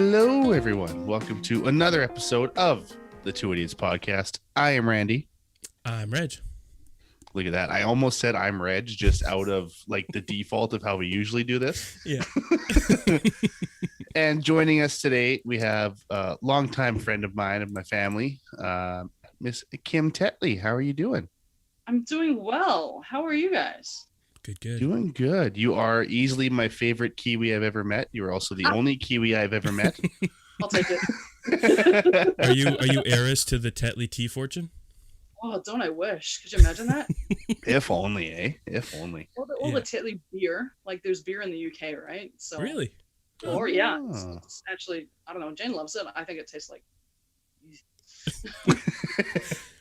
Hello, everyone. Welcome to another episode of the Two Idiots podcast. I am Randy. I'm Reg. Look at that. I almost said I'm Reg just out of like the default of how we usually do this. Yeah. And joining us today, we have a longtime friend of mine, of my family, Miss Kim Tetley. How are you doing? I'm doing well. How are you guys? Good. Doing good. You are easily my favorite Kiwi I've ever met. You are also the only Kiwi I've ever met. I'll take it. Are you heiress to the Tetley tea fortune? Oh, don't I wish? Could you imagine that? If only, eh? If only. All the Tetley beer. Like, there's beer in the UK, right? So Really? Or yeah, Oh. it's actually, I don't know. Jane loves it. I think it tastes like.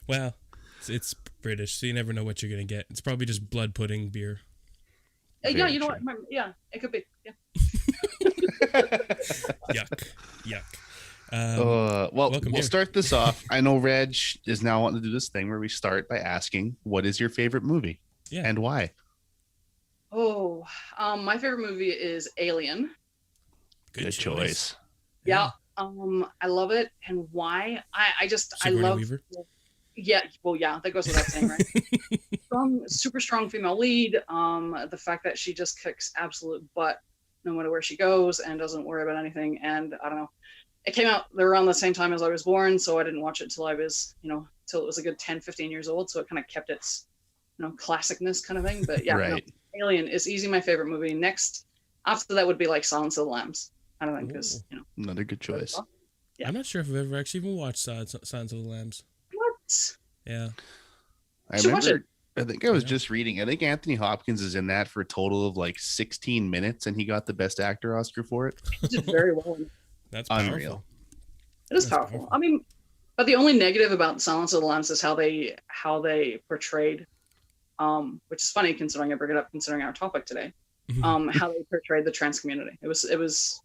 Well, it's British, so you never know what you're gonna get. It's probably just blood pudding beer. Yeah, Very you know true. what? Remember, yeah, it could be. Yeah. Yuck. Well, welcome we'll here. start this off. I know Reg is now wanting to do this thing where we start by asking, what is your favorite movie Yeah. and why? Oh, my favorite movie is Alien. Good choice. Yeah. I love it, and why? I Sigourney love. Weaver? Yeah, well, yeah, that goes without saying, right? Super strong female lead. The fact that she just kicks absolute butt no matter where she goes and doesn't worry about anything. And I don't know, it came out around the same time as I was born, so I didn't watch it till I was, till it was a good 10, 15 years old. So it kind of kept its, classicness kind of thing. But yeah, Right. Alien is easy my favorite movie. Next, after that would be like Silence of the Lambs. I don't think because Another good choice. Yeah. I'm not sure if I've ever actually even watched Silence of the Lambs. what? Yeah. I Should watch remember, I think I was just reading, I think Anthony Hopkins is in that for a total of like 16 minutes and he got the best actor Oscar for it. He did very well. That's Unreal. powerful. It is That's powerful. powerful. I mean, but the only negative about Silence of the Lambs is how they portrayed, which is funny considering I bring it up considering our topic today. How they portrayed the trans community. It was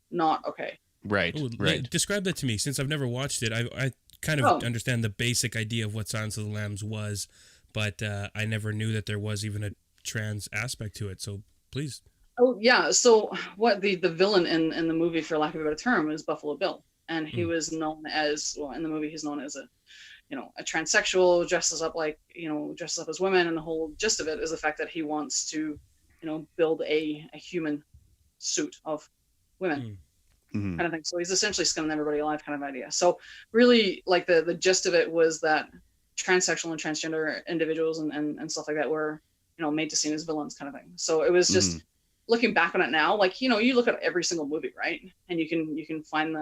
not okay. Right. Ooh, Right. Describe that to me. Since I've never watched it, I kind of understand the basic idea of what Silence of the Lambs was, but I never knew that there was even a trans aspect to it. So please. Oh yeah. So what the villain in the movie, for lack of a better term, is Buffalo Bill, and he was known as, well, in the movie he's known as a transsexual, dresses up as women, and the whole gist of it is the fact that he wants to build a human suit of women. Mhm. Kind of thing. So he's essentially skinning everybody alive kind of idea. So really, like the gist of it was that transsexual and transgender individuals and stuff like that were made to seem as villains kind of thing. So it was just looking back on it now, like you look at every single movie, right, and you can find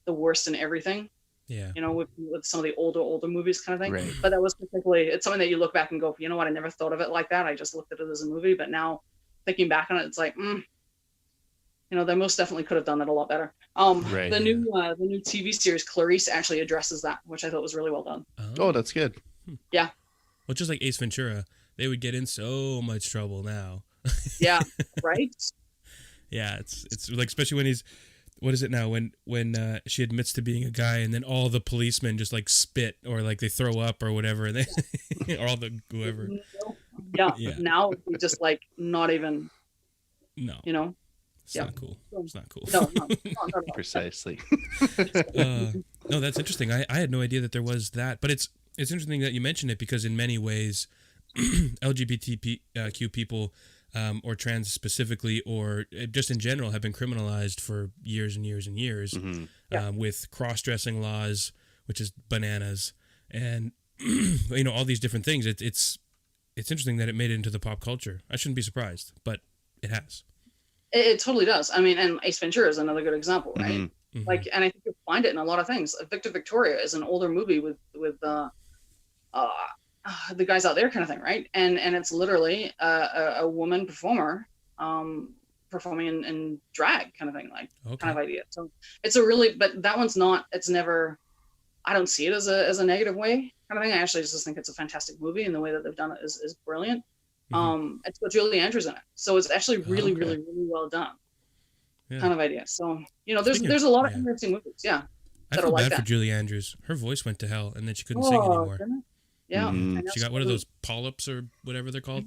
the worst in everything. Yeah. With some of the older movies kind of thing. Right. But that was particularly, it's something that you look back and go, you know what, I never thought of it like that. I just looked at it as a movie. But now thinking back on it, it's like, they most definitely could have done that a lot better. Right, the new TV series Clarice actually addresses that, which I thought was really well done. Oh, that's good. Yeah. Well, just like Ace Ventura, they would get in so much trouble now. Yeah. Right. Yeah, it's like, especially when he's, what is it now, when she admits to being a guy and then all the policemen just like spit or like they throw up or whatever, and they or all the whoever. Yeah. Yeah. Now it's just like not even. No. It's Yeah. not cool. It's not cool. No. Precisely. No, that's interesting. I had no idea that there was that, but it's interesting that you mentioned it because in many ways, LGBTQ people or trans specifically, or just in general, have been criminalized for years and years and years with cross-dressing laws, which is bananas, and all these different things. It's interesting that it made it into the pop culture. I shouldn't be surprised, but it has. It totally does. I mean, and Ace Ventura is another good example, right? Mm-hmm. Like, and I think you'll find it in a lot of things. Victor Victoria is an older movie with the guys out there kind of thing, right? And it's literally a woman performer performing in drag kind of thing, like kind of idea. So it's but that one's not. It's never. I don't see it as a negative way kind of thing. I actually just think it's a fantastic movie, and the way that they've done it is brilliant. It's got Julie Andrews in it, so it's actually really well done. Yeah. Kind of idea. So there's a lot of interesting movies. Yeah. I feel bad for Julie Andrews. Her voice went to hell, and then she couldn't sing anymore. Yeah. She got one of those polyps or whatever they're called.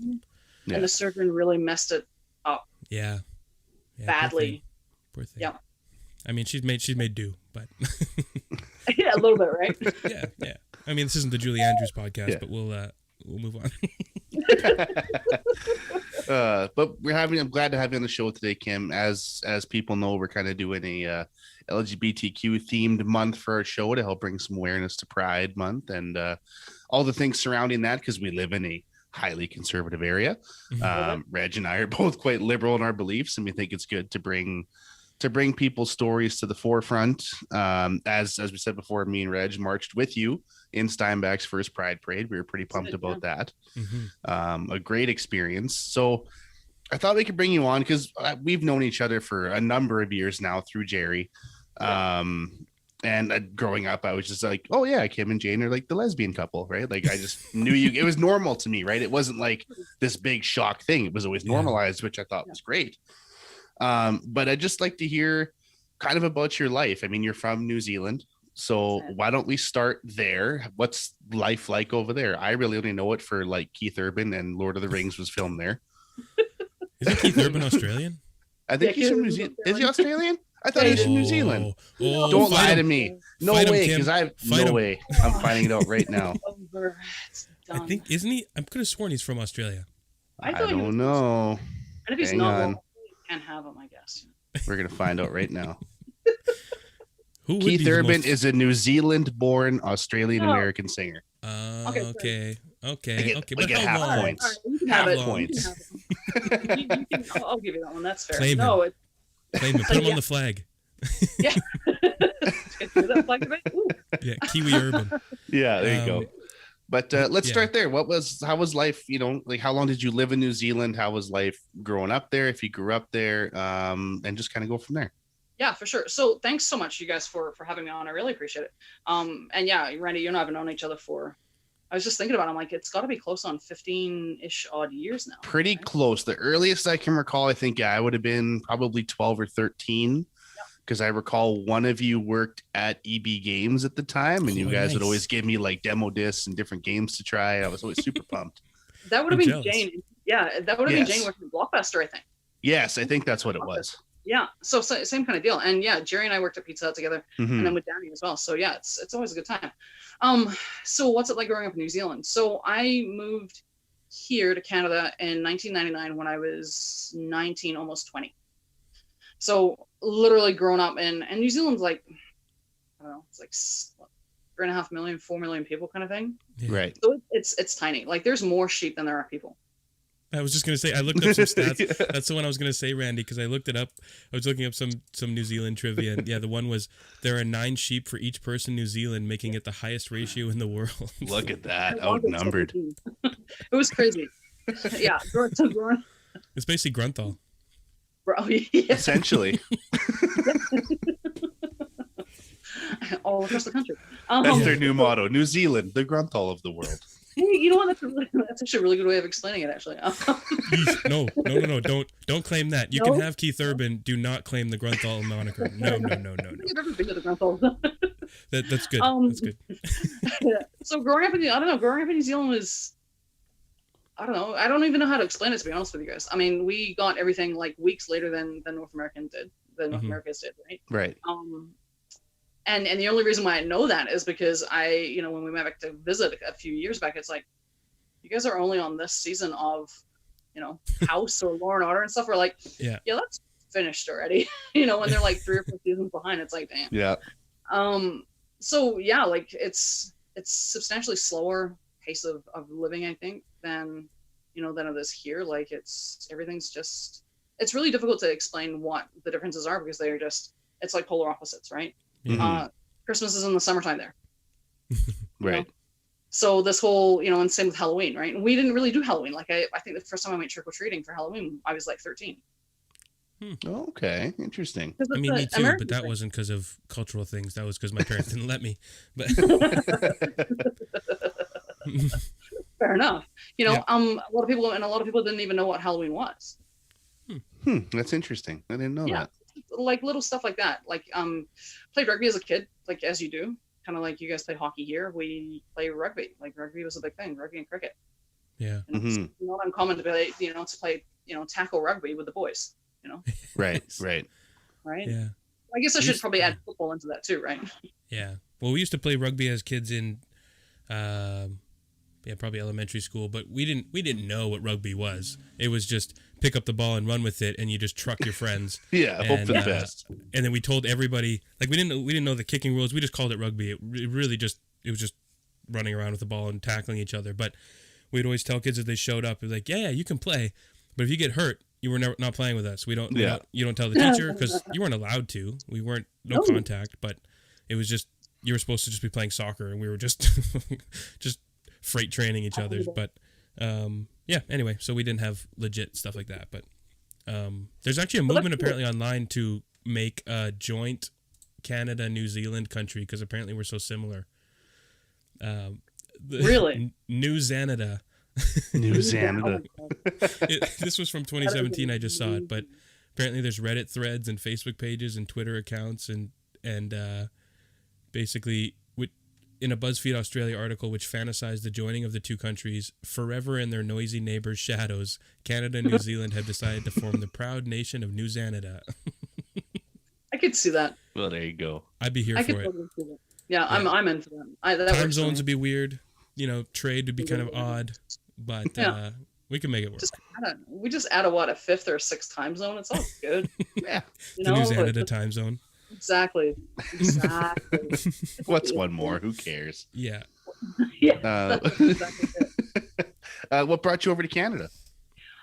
Yeah. And the surgeon really messed it up. Yeah. Badly. Poor thing. Yeah. I mean, she's made do, but Yeah, a little bit, right? yeah. I mean, this isn't the Julie Andrews podcast, but we'll move on. But I'm glad to have you on the show today, Kim. As people know, we're kind of doing a LGBTQ themed month for our show to help bring some awareness to Pride Month and all the things surrounding that, because we live in a highly conservative area. Reg and I are both quite liberal in our beliefs, and we think it's good to bring people's stories to the forefront. As we said before, me and Reg marched with you in Steinbach's first Pride Parade. We were pretty pumped about that. A great experience. So I thought we could bring you on because we've known each other for a number of years now through Jerry. And growing up, I was just like, oh yeah, Kim and Jane are like the lesbian couple, right? Like I just knew you. It was normal to me, right? It wasn't like this big shock thing. It was always normalized, which I thought was great. But I'd just like to hear kind of about your life. I mean, you're from New Zealand, so why don't we start there? What's life like over there? I really only know it for like Keith Urban, and Lord of the Rings was filmed there. Isn't Keith Urban Australian? I think he's from New Zealand. Is he Australian? I thought he was from New Zealand. Don't lie to me. No way, because no way. I'm finding it out right now. I think, isn't he? I could have sworn he's from Australia. I don't know. And if he's not, can't have him, I guess. We're gonna find out right now. Keith Urban is a New Zealand-born Australian-American singer. Okay. But half points. Half points. I'll give you that one. That's fair. Claim him. Claim him. Put him on the flag. Yeah. Yeah, Kiwi Urban. Yeah, there you go. But let's start there. How was life? Like how long did you live in New Zealand? How was life growing up there? If you grew up there, and just kind of go from there. Yeah, for sure. So thanks so much, you guys, for having me on. I really appreciate it. And yeah, Randy, you and I have known each other I was just thinking about it. I'm like, it's got to be close on 15-ish odd years now. Pretty close. The earliest I can recall, I think, I would have been probably 12 or 13. Because I recall one of you worked at EB Games at the time, and you guys would always give me like demo discs and different games to try. I was always super pumped. That would have been Jane. Yeah, that would have been Jane working at Blockbuster, I think. Yes, I think that's what it was. Yeah, so same kind of deal. And yeah, Jerry and I worked at Pizza Hut together, and then with Danny as well. So yeah, it's always a good time. So what's it like growing up in New Zealand? So I moved here to Canada in 1999 when I was 19, almost 20. So literally grown up and New Zealand's like, I don't know, it's like 3.5 million, 4 million people kind of thing. Yeah. Right. So it's tiny. Like there's more sheep than there are people. I was just going to say, I looked up some stats. That's the one I was going to say, Randy, because I looked it up. I was looking up some New Zealand trivia. And yeah, the one was there are 9 sheep for each person in New Zealand, making it the highest ratio in the world. Look at that. Outnumbered. It was crazy. Yeah. It's basically Grunthal. Yeah. Essentially. All across the country. That's their new motto. New Zealand, the Grunthal of the world. Hey, you know what? That's actually a really good way of explaining it, actually. No. Don't claim that. You can have Keith Urban. Do not claim the Grunthal moniker. No. I've never been to the Grunthal. That's good. That's good. So growing up in New Zealand was, I don't know. I don't even know how to explain it, to be honest with you guys. I mean, we got everything like weeks later than North Americans did, Americans did, right? Right. And the only reason why I know that is because when we went back to visit a few years back, it's like, you guys are only on this season of, House or Law and Order and stuff. We're like, yeah, that's finished already. When they're like 3 or 4 seasons behind, it's like, damn. Yeah. So yeah, like it's substantially slower pace of living, I think, than it is here. Like everything's just, it's really difficult to explain what the differences are because they are just, it's like polar opposites, right? Mm-hmm. Christmas is in the summertime there. Right. So this whole, and same with Halloween, right? And we didn't really do Halloween. Like I think the first time I went trick-or-treating for Halloween, I was like 13. Okay, interesting. I mean, me too, but that wasn't because of cultural things. That was because my parents didn't let me. But fair enough. A lot of people didn't even know what Halloween was. That's interesting. I didn't know that. Like little stuff like that. Like played rugby as a kid, like as you do. Kind of like you guys play hockey here. We play rugby. Like rugby was a big thing. Rugby and cricket. Yeah. It's not uncommon to play, tackle rugby with the boys. Right. Right. Yeah. I guess I should probably add football into that too, right? Yeah. Well, we used to play rugby as kids in, probably elementary school, but we didn't know what rugby was. It was just pick up the ball and run with it, and you just truck your friends. Yeah, hope for the best. And then we told everybody, like we didn't know the kicking rules. We just called it rugby. It was just running around with the ball and tackling each other. But we'd always tell kids as they showed up, like, yeah, you can play, but if you get hurt, you were not playing with us. You don't tell the teacher because you weren't allowed to. We weren't no contact, but it was just you were supposed to just be playing soccer, and we were just just freight training each other. But anyway, so we didn't have legit stuff like that. But there's actually a movement apparently online to make a joint Canada-New Zealand country because apparently we're so similar. Really? New Xanada. New Xanada. This was from 2017. I just saw it, but apparently there's Reddit threads and Facebook pages and Twitter accounts and basically in a BuzzFeed Australia article which fantasized the joining of the two countries forever in their noisy neighbors' shadows, Canada and New Zealand have decided to form the proud nation of New Xanada. I could see that. Well, there you go. I'd be here for it. Totally see that. Yeah, I'm in for that. Time zones would be weird. Trade would be kind of odd, but we can make it work. We just add a fifth or sixth time zone. It's all good. Yeah, the New Xanada time zone. Exactly. What's one more? Who cares? Yeah. Yeah. Exactly it. What brought you over to Canada?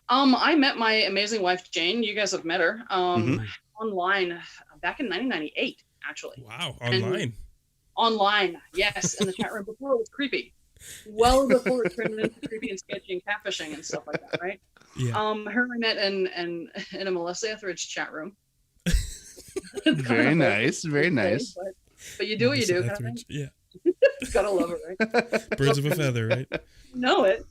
I met my amazing wife Jane. You guys have met her online back in 1998, actually. Wow, online. Online, yes, in the chat room before it was creepy. Well before it turned into creepy and sketchy and catfishing and stuff like that, right? Yeah. Her and I met in a Melissa Etheridge chat room. Very nice, very nice. But you do what you do, kind of thing. Yeah. Gotta love it, right? Birds of a feather, right? Know it.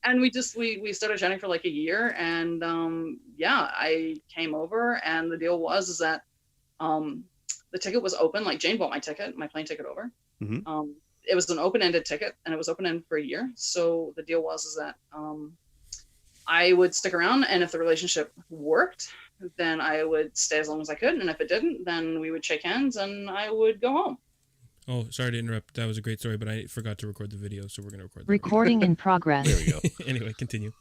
And we started chatting for like a year, and I came over, and the deal was that the ticket was open. Like Jane bought my plane ticket over. Mm-hmm. It was an open-ended ticket, and it was open-ended for a year. So the deal was that I would stick around, and if the relationship worked, then I would stay as long as I could, and if it didn't, then we would shake hands, and I would go home. Oh, sorry to interrupt. That was a great story, but I forgot to record the video, so we're going to record the Recording in progress. There we go. Anyway, continue.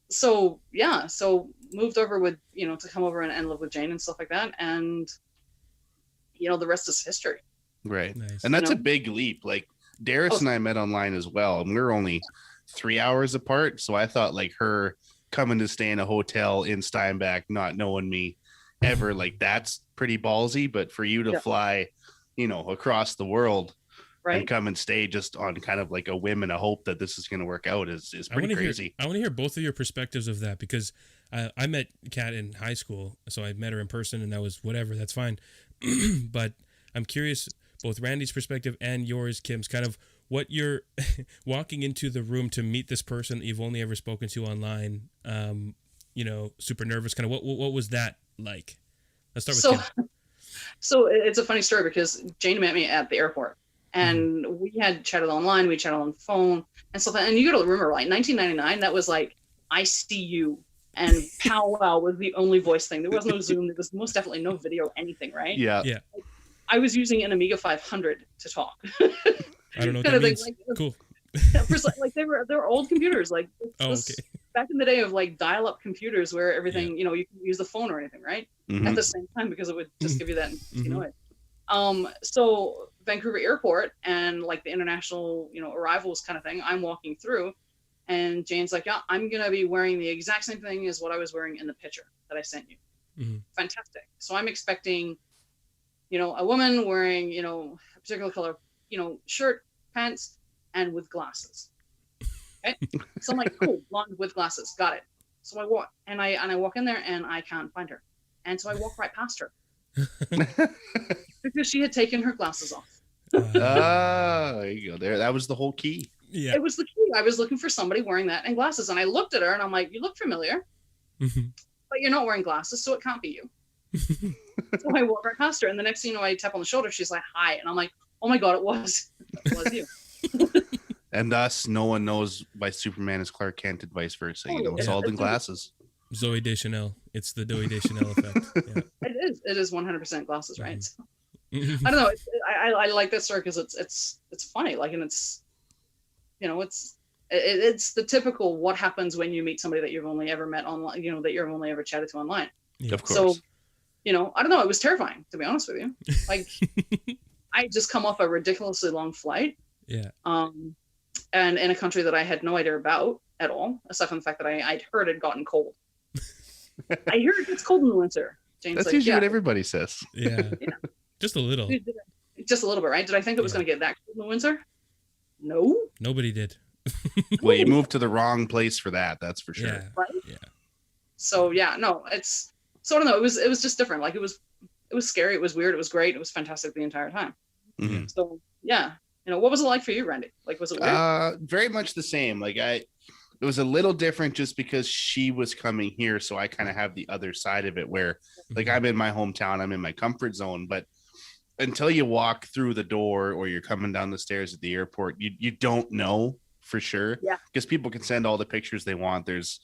So moved over with, to come over and live with Jane and stuff like that. And, the rest is history. Right. Nice. And that's a big leap. Like Darius and I met online as well. And we were only 3 hours apart. So I thought like her coming to stay in a hotel in Steinbach, not knowing me ever, like that's pretty ballsy. But for you to fly, across the world, right, and come and stay just on kind of like a whim and a hope that this is going to work out is pretty crazy. I want to hear both of your perspectives of that because I met Kat in high school, so I met her in person and that was whatever, that's fine. But I'm curious, both Randy's perspective and yours, Kim's, kind of what you're walking into the room to meet this person that you've only ever spoken to online, super nervous, kind of what was that like? Let's start with Kim. So it's a funny story because Jane met me at the airport. And we had chatted online, we chatted on the phone and stuff. And you got to remember, like 1999, that was like I see you and powwow was the only voice thing. There was no Zoom. There was most definitely no video, anything, right? Yeah. Yeah. I was using an Amiga 500 to talk. I don't know what that means. Cool. Like they were old computers. Like back in the day of like dial-up computers where everything, you can use the phone or anything, right? Mm-hmm. At the same time because it would just give you that, So Vancouver airport and like the international, arrivals kind of thing, I'm walking through and Jane's like, yeah, I'm going to be wearing the exact same thing as what I was wearing in the picture that I sent you. Mm-hmm. Fantastic. So I'm expecting, a woman wearing, a particular color, shirt, pants, and with glasses. Okay. So I'm like, cool, blonde with glasses. Got it. So I walk and I walk in there and I can't find her. And so I walk right past her. Because she had taken her glasses off. There you go. That was the whole key. Yeah. It was the key. I was looking for somebody wearing that and glasses. And I looked at her and I'm like, you look familiar, but you're not wearing glasses, so it can't be you. So I walk right past her and the next thing I tap on the shoulder, she's like, hi. And I'm like, oh my God, it was you. And thus, no one knows why Superman is Clark Kent and vice versa. It's all in glasses. Zoe Deschanel. It's the Zoe Deschanel effect. Yeah. It is 100% glasses, right? So, Mm-hmm. I don't know. I like that story because it's funny. Like, and it's, it's the typical what happens when you meet somebody that you've only ever met online, that you've only ever chatted to online. Yeah. Of course. So, I don't know. It was terrifying, to be honest with you. Like, I just come off a ridiculously long flight. Yeah. And in a country that I had no idea about at all, aside from the fact that I'd heard it gotten cold. I hear it gets cold in the winter. Jane's That's like, usually yeah. what everybody says. Yeah. Just a little. Just a little bit, right? Did I think it was going to get that cold in the winter? No. Nobody did. Well, you moved to the wrong place for that. That's for sure. Yeah. Right? Yeah. So yeah, no, so I don't know. It was just different. Like, it was scary. It was weird. It was great. It was fantastic the entire time. Mm-hmm. So yeah, what was it like for you, Randy? Like, was it weird? Very much the same. Like, it was a little different just because she was coming here. So I kind of have the other side of it where, like, I'm in my hometown, I'm in my comfort zone, but until you walk through the door or you're coming down the stairs at the airport, you don't know for sure. Yeah. Because people can send all the pictures they want. There's,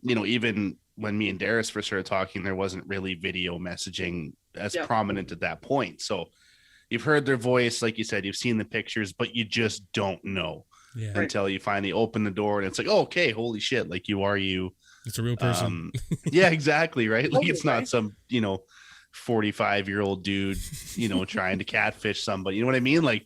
even when me and Darius first started talking, there wasn't really video messaging as prominent at that point. So you've heard their voice, like you said, you've seen the pictures, but you just don't know until you finally open the door and it's like, oh, okay, holy shit, like you are you. It's a real person. Yeah, exactly, right? Like, it's not right? some 45-year-old dude, trying to catfish somebody. You know what I mean? Like,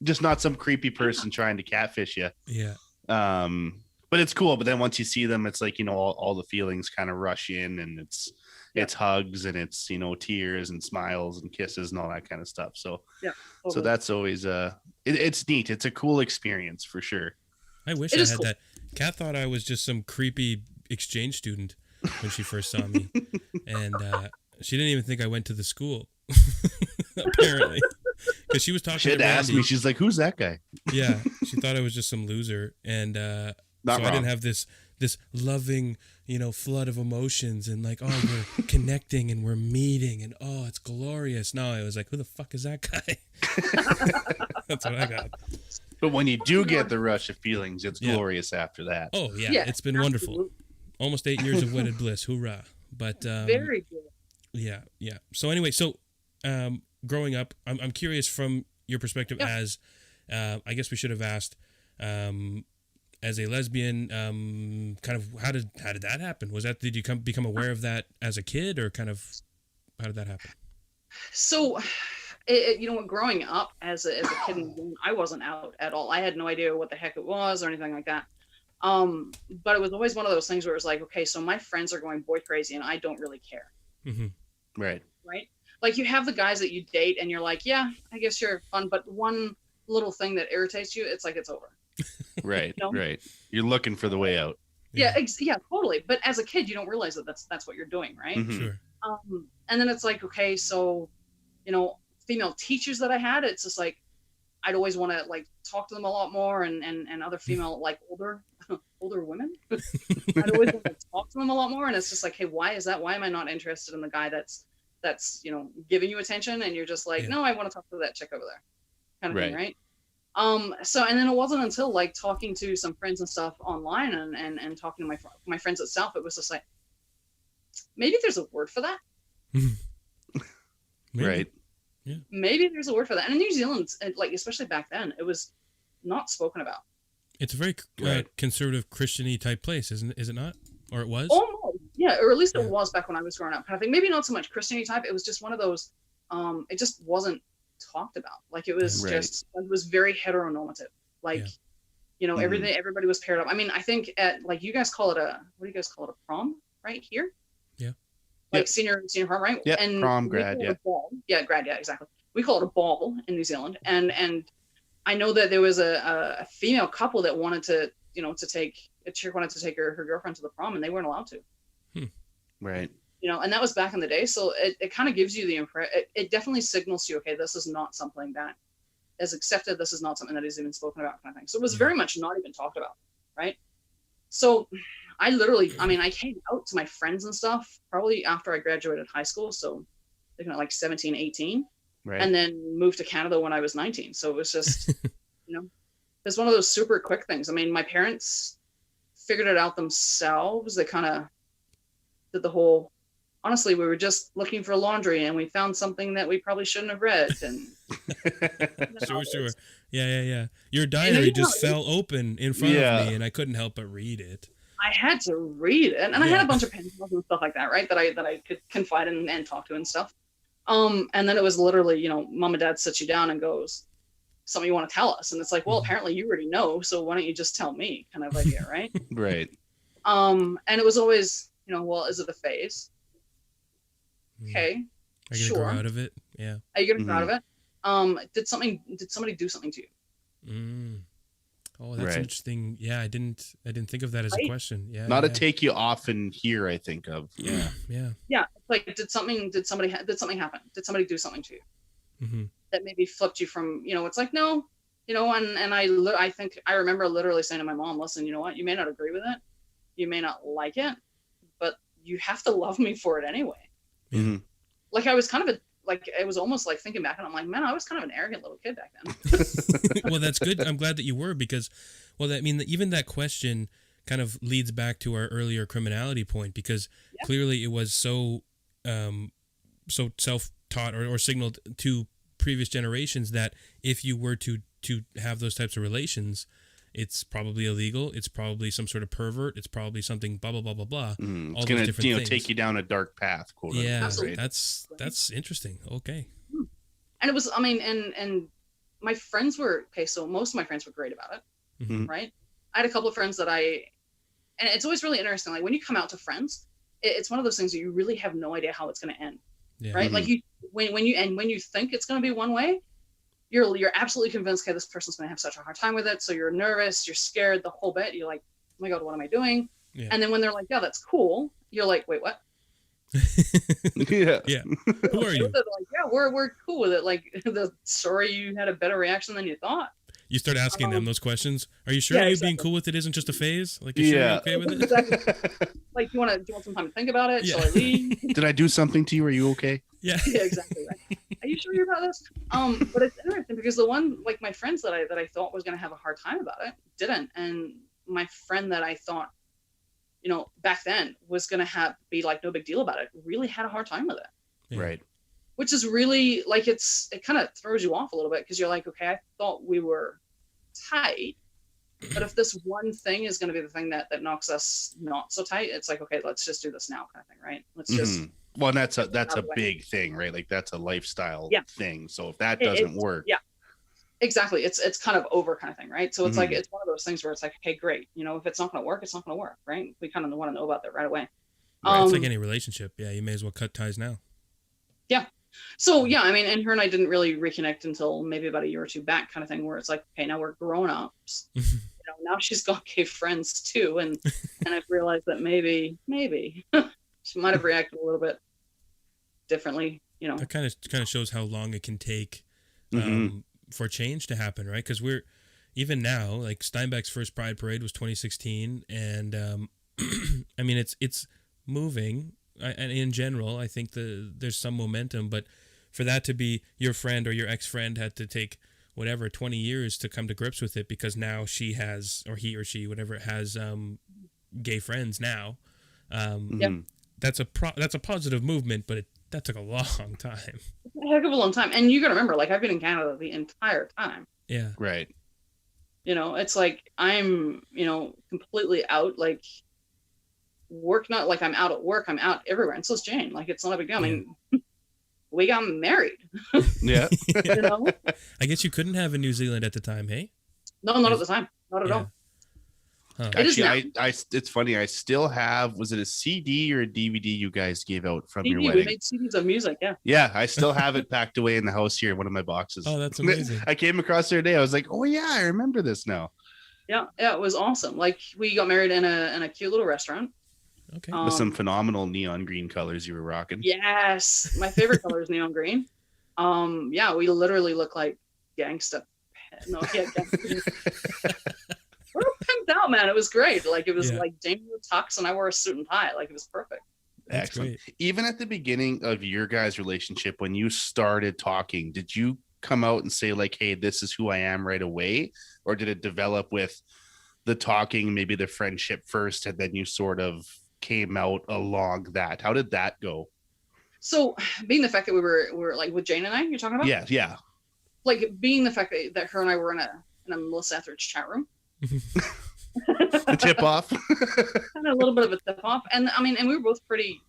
just not some creepy person trying to catfish you. Yeah. But it's cool. But then once you see them, it's like, all the feelings kind of rush in, and it's hugs and it's, tears and smiles and kisses and all that kind of stuff. So, so that's always, it's neat. It's a cool experience for sure. I wish I had that. Kat thought I was just some creepy exchange student when she first saw me. And, she didn't even think I went to the school, apparently, because she was talking. She had to ask me. She's like, "Who's that guy?" Yeah, she thought I was just some loser, and so wrong. I didn't have this loving, flood of emotions, and like, oh, we're connecting and we're meeting, and oh, it's glorious. No, I was like, who the fuck is that guy? That's what I got. But when you do get the rush of feelings, it's glorious after that. Oh yeah, it's been wonderful. Almost 8 years of wedded bliss. Hoorah! But very good. Yeah. So anyway, growing up, I'm curious from your perspective as, I guess we should have asked, as a lesbian, kind of how did that happen? Was that, did you become aware of that as a kid, or kind of how did that happen? So, growing up as a kid, I wasn't out at all. I had no idea what the heck it was or anything like that. But it was always one of those things where it was like, okay, so my friends are going boy crazy and I don't really care. Mm-hmm. Right. Like, you have the guys that you date and you're like, yeah, I guess you're fun, but one little thing that irritates you, it's like, it's over. Right. Right. You're looking for the way out. Yeah, totally. But as a kid, you don't realize that that's what you're doing, right? Mm-hmm. Sure. And then it's like, okay, so, female teachers that I had, it's just like, I'd always want to like talk to them a lot more, and other female, like older women. I'd always want to talk to them a lot more, and it's just like, hey, why is that? Why am I not interested in the guy that's giving you attention, and you're just like, no, I want to talk to that chick over there, kind of thing, right? So, and then it wasn't until like talking to some friends and stuff online, and talking to my friends itself, it was just like, maybe there's a word for that. Right. Yeah. Maybe there's a word for that. And in New Zealand, like, especially back then, it was not spoken about. It's a very conservative Christian-y type place, is it not? Or it was? Almost, yeah, or at least it was back when I was growing up. Kind of thing. Maybe not so much Christian-y type. It was just one of those. It just wasn't talked about. Like, it was just, it was very heteronormative. Like, everything, everybody was paired up. I mean, I think like, you guys call it what do you guys call it? A prom, right here? Yeah. Like senior prom, right? Yeah. And prom, grad, grad, exactly. We call it a ball in New Zealand, and I know that there was a female couple that wanted to, a chick wanted to take her girlfriend to the prom, and they weren't allowed to. Right. And that was back in the day, so it kind of gives you the impression. It definitely signals to you, okay, this is not something that is accepted. This is not something that is even spoken about, kind of thing. So it was very much not even talked about, right? So I literally, I came out to my friends and stuff probably after I graduated high school. So looking at like 17, 18, right. And then moved to Canada when I was 19. So it was just, it's one of those super quick things. I mean, my parents figured it out themselves. They kind of did the whole, honestly, we were just looking for laundry and we found something that we probably shouldn't have read. And sure. Yeah. Your diary just fell open in front of me and I couldn't help but read it. I had to read it. And I had a bunch of pen pals and stuff like that, right? That I could confide in and talk to and stuff. And then it was literally, mom and dad sits you down and goes, something you want to tell us. And it's like, well, apparently you already know. So why don't you just tell me, kind of idea, right? Right. And it was always, well, is it a phase? Okay. Are you gonna grow out of it? Yeah. Are you gonna grow out of it? Did somebody do something to you? Oh, that's interesting. Yeah, I didn't think of that as a question. Yeah. Not a take you often hear, I think of. Yeah. Yeah. Like, did something happen? Did somebody do something to you that maybe flipped you from, it's like, no, and I think I remember literally saying to my mom, listen, you know what? You may not agree with it. You may not like it, but you have to love me for it anyway. Mm-hmm. Like I was kind of it was almost like thinking back and I'm like, man, I was kind of an arrogant little kid back then. Well, that's good. I'm glad that you were, because, even that question kind of leads back to our earlier criminality point, because clearly it was so self-taught or signaled to previous generations that if you were to have those types of relations, it's probably illegal. It's probably some sort of pervert. It's probably something blah blah blah blah blah. It's going to take you down a dark path. Quote right? That's interesting. Okay. And it was, and my friends were so most of my friends were great about it, right? I had a couple of friends and it's always really interesting. Like when you come out to friends, it's one of those things that you really have no idea how it's going to end, right? Like when you think it's going to be one way, you're absolutely convinced, okay, this person's going to have such a hard time with it. So you're nervous, you're scared, the whole bit. You're like, oh my God, what am I doing? Yeah. And then when they're like, yeah, that's cool. You're like, wait, what? Yeah. Who are you? Like, yeah, we're cool with it. Like sorry, you had a better reaction than you thought. You start asking them those questions. Are you sure being cool with it isn't just a phase? Like, you sure you're okay with it? Exactly. Like, do you want some time to think about it? Shall I leave? Did I do something to you? Are you okay? Yeah, exactly. Right. Are you sure about this? But it's interesting because the one, like my friends that I thought was going to have a hard time about it didn't, and my friend that I thought, back then was going to be like no big deal about it, really had a hard time with it. Yeah. Right. Which is really like it kind of throws you off a little bit because you're like, okay, I thought we were tight, but if this one thing is going to be the thing that knocks us not so tight, it's like, okay, let's just do this now, kind of thing, right? Let's just. Well, and that's a big thing, right? Like that's a lifestyle thing. So if that doesn't work, exactly, it's kind of over, kind of thing, right? So it's like it's one of those things where it's like, okay, great, if it's not going to work, it's not going to work, right? We kind of want to know about that right away. Right. It's like any relationship. Yeah, you may as well cut ties now. Yeah. So yeah, and her and I didn't really reconnect until maybe about a year or two back, kind of thing, where it's like, okay, now we're grown ups. Now she's got gay friends too, and I've realized that maybe she might have reacted a little bit differently. That kind of shows how long it can take for change to happen, right? Because we're even now, like Steinbach's first Pride Parade was 2016, and it's moving. And in general, I think there's some momentum, but for that to be your friend or your ex-friend had to take 20 years to come to grips with it, because now she has, or he or she, whatever, has gay friends now. That's a positive movement, but that took a long time. A heck of a long time. And you got to remember, like, I've been in Canada the entire time. Yeah. Right. It's like I'm, completely out, like, work, not like I'm out at work, I'm out everywhere, and so is Jane. Like, it's not a big deal. We got married. Yeah. I guess you couldn't have in New Zealand at the time, hey? No, not at the time, not at all. Huh. Actually, it's funny. I still have. Was it a CD or a DVD you guys gave out from your wedding? We made CDs of music. Yeah. Yeah, I still have it packed away in the house here in one of my boxes. Oh, that's amazing. I came across the other day. I was like, oh yeah, I remember this now. Yeah, it was awesome. Like, we got married in a cute little restaurant. Okay. With some phenomenal neon green colors you were rocking. Yes, my favorite color is neon green. Yeah, we literally look like gangsta. No, yeah, gangsta. We're pimped out, man. It was great. Like, it was like Jamie wore tux and I wore a suit and tie. Like, it was perfect. That's excellent. Great. Even at the beginning of your guys' relationship, when you started talking, did you come out and say like, hey, this is who I am right away? Or did it develop with the talking, maybe the friendship first, and then you sort of came out along that? How did that go? So being the fact that we were like with Jane and I, you're talking about? Yeah. Like being the fact that her and I were in a Melissa Etheridge chat room. The tip off. Kind of a little bit of a tip off. And I mean, and we were both pretty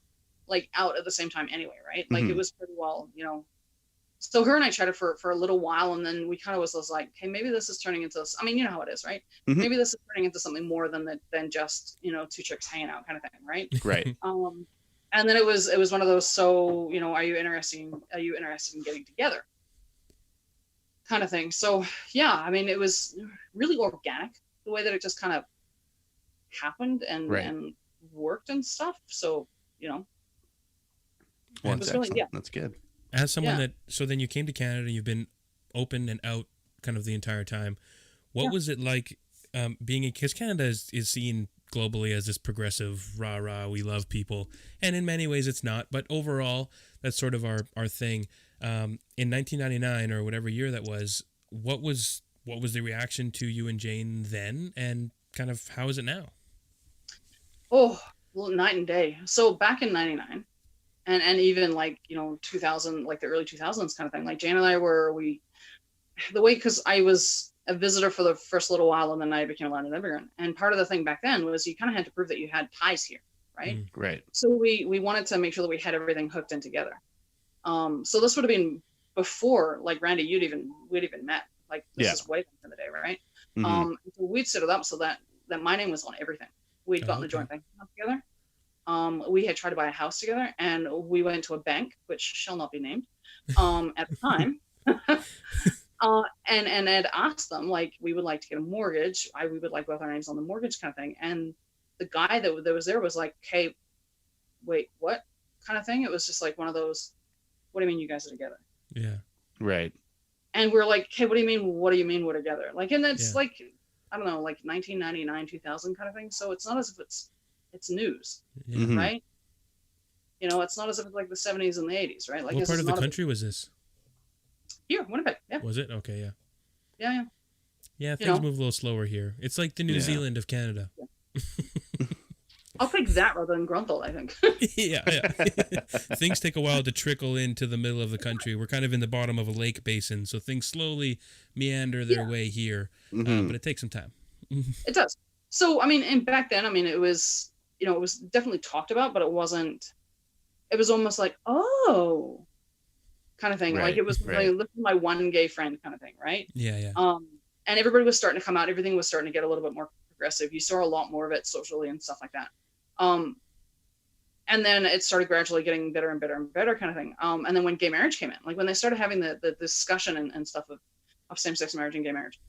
like out at the same time anyway, right? Like it was pretty well, so her and I chatted for a little while, and then we kind of was like, hey, maybe this is turning into, I mean, you know how it is, right? Maybe this is turning into something more than just, two chicks hanging out kind of thing, right? Right. And then it was one of those, so, are you interested in getting together kind of thing? So yeah, I mean, it was really organic the way that it just kind of happened and worked and stuff. So, well, it was really, that's good. As someone so then you came to Canada and you've been open and out kind of the entire time. What was it like being, because Canada is seen globally as this progressive, rah, we love people. And in many ways it's not, but overall that's sort of our thing. In 1999 or whatever year that was, what was the reaction to you and Jane then, and kind of how is it now? Oh, well, night and day. So back in 99 and even like, 2000, like the early 2000s kind of thing, like Jane and I because I was a visitor for the first little while and then I became a landed immigrant. And part of the thing back then was you kind of had to prove that you had ties here, right? Right. So we wanted to make sure that we had everything hooked in together. So this would have been before, like Randy, we'd even met. Like this is way back in the day, right? So we'd set it up so that my name was on everything. We'd gotten the joint bank account together. We had tried to buy a house together, and we went to a bank, which shall not be named, at the time. And had asked them, like, we would like to get a mortgage. We would like both our names on the mortgage kind of thing. And the guy that was there was like, hey, wait, what kind of thing? It was just like one of those, what do you mean you guys are together? Yeah. Right. And we're like, hey, what do you mean we're together? Like, and that's like, I don't know, like 1999, 2000 kind of thing. So it's not as if it's news, right? It's not as if it's like the 70s and the 80s, right? Like, what part of the country was this? Here, Winnipeg. Yeah. Was it? Okay, yeah. Yeah. Yeah, things move a little slower here. It's like the New Zealand of Canada. Yeah. I'll pick that rather than Grunthal, I think. yeah. Things take a while to trickle into the middle of the country. We're kind of in the bottom of a lake basin, so things slowly meander their way here, but it takes some time. It does. So, I mean, and back then, I mean, it was, it was definitely talked about, but it was almost like, oh, kind of thing. Right, like it was like, look at my one gay friend kind of thing, right? Yeah. And everybody was starting to come out. Everything was starting to get a little bit more progressive. You saw a lot more of it socially and stuff like that. And then it started gradually getting better and better and better kind of thing. And then when gay marriage came in, like when they started having the discussion and stuff of same-sex marriage and gay marriage,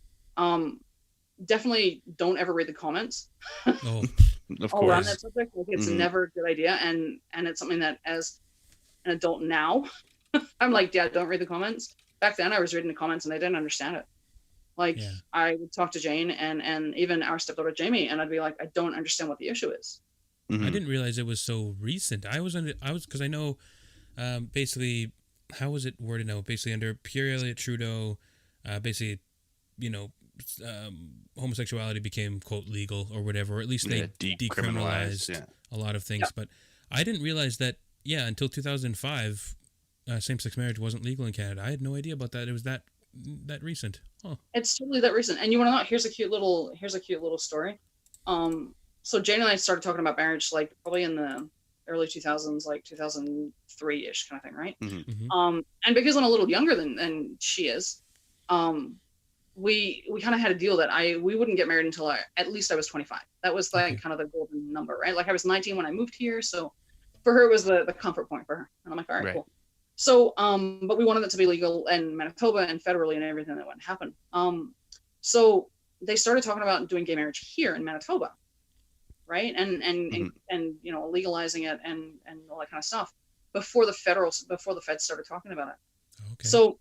definitely don't ever read the comments. Oh, of all around course. that subject. Like, it's never a good idea. And it's something that as an adult now, I'm like, yeah, don't read the comments. Back then I was reading the comments and I didn't understand it. Like I would talk to Jane and even our stepdaughter Jamie, and I'd be like, I don't understand what the issue is. I didn't realize it was so recent. I was because I know, basically, how was it worded now? Basically, under Pierre Elliott Trudeau, basically, homosexuality became quote legal or whatever, or at least they decriminalized a lot of things. But I didn't realize that. Yeah, until 2005, same-sex marriage wasn't legal in Canada. I had no idea about that. It was that recent. Huh. It's totally that recent. And you want to know? Here's a cute little story. So Jane and I started talking about marriage like probably in the early 2000s, like 2003-ish kind of thing, right? And because I'm a little younger than she is, we kind of had a deal that we wouldn't get married until at least I was 25. That was like kind of the golden number, right? Like I was 19 when I moved here, so for her it was the comfort point for her. And I'm like, all right. Cool. So, but we wanted it to be legal in Manitoba and federally and everything that wouldn't happen. So they started talking about doing gay marriage here in Manitoba, right? And legalizing it and all that kind of stuff before the feds started talking about it. Okay. So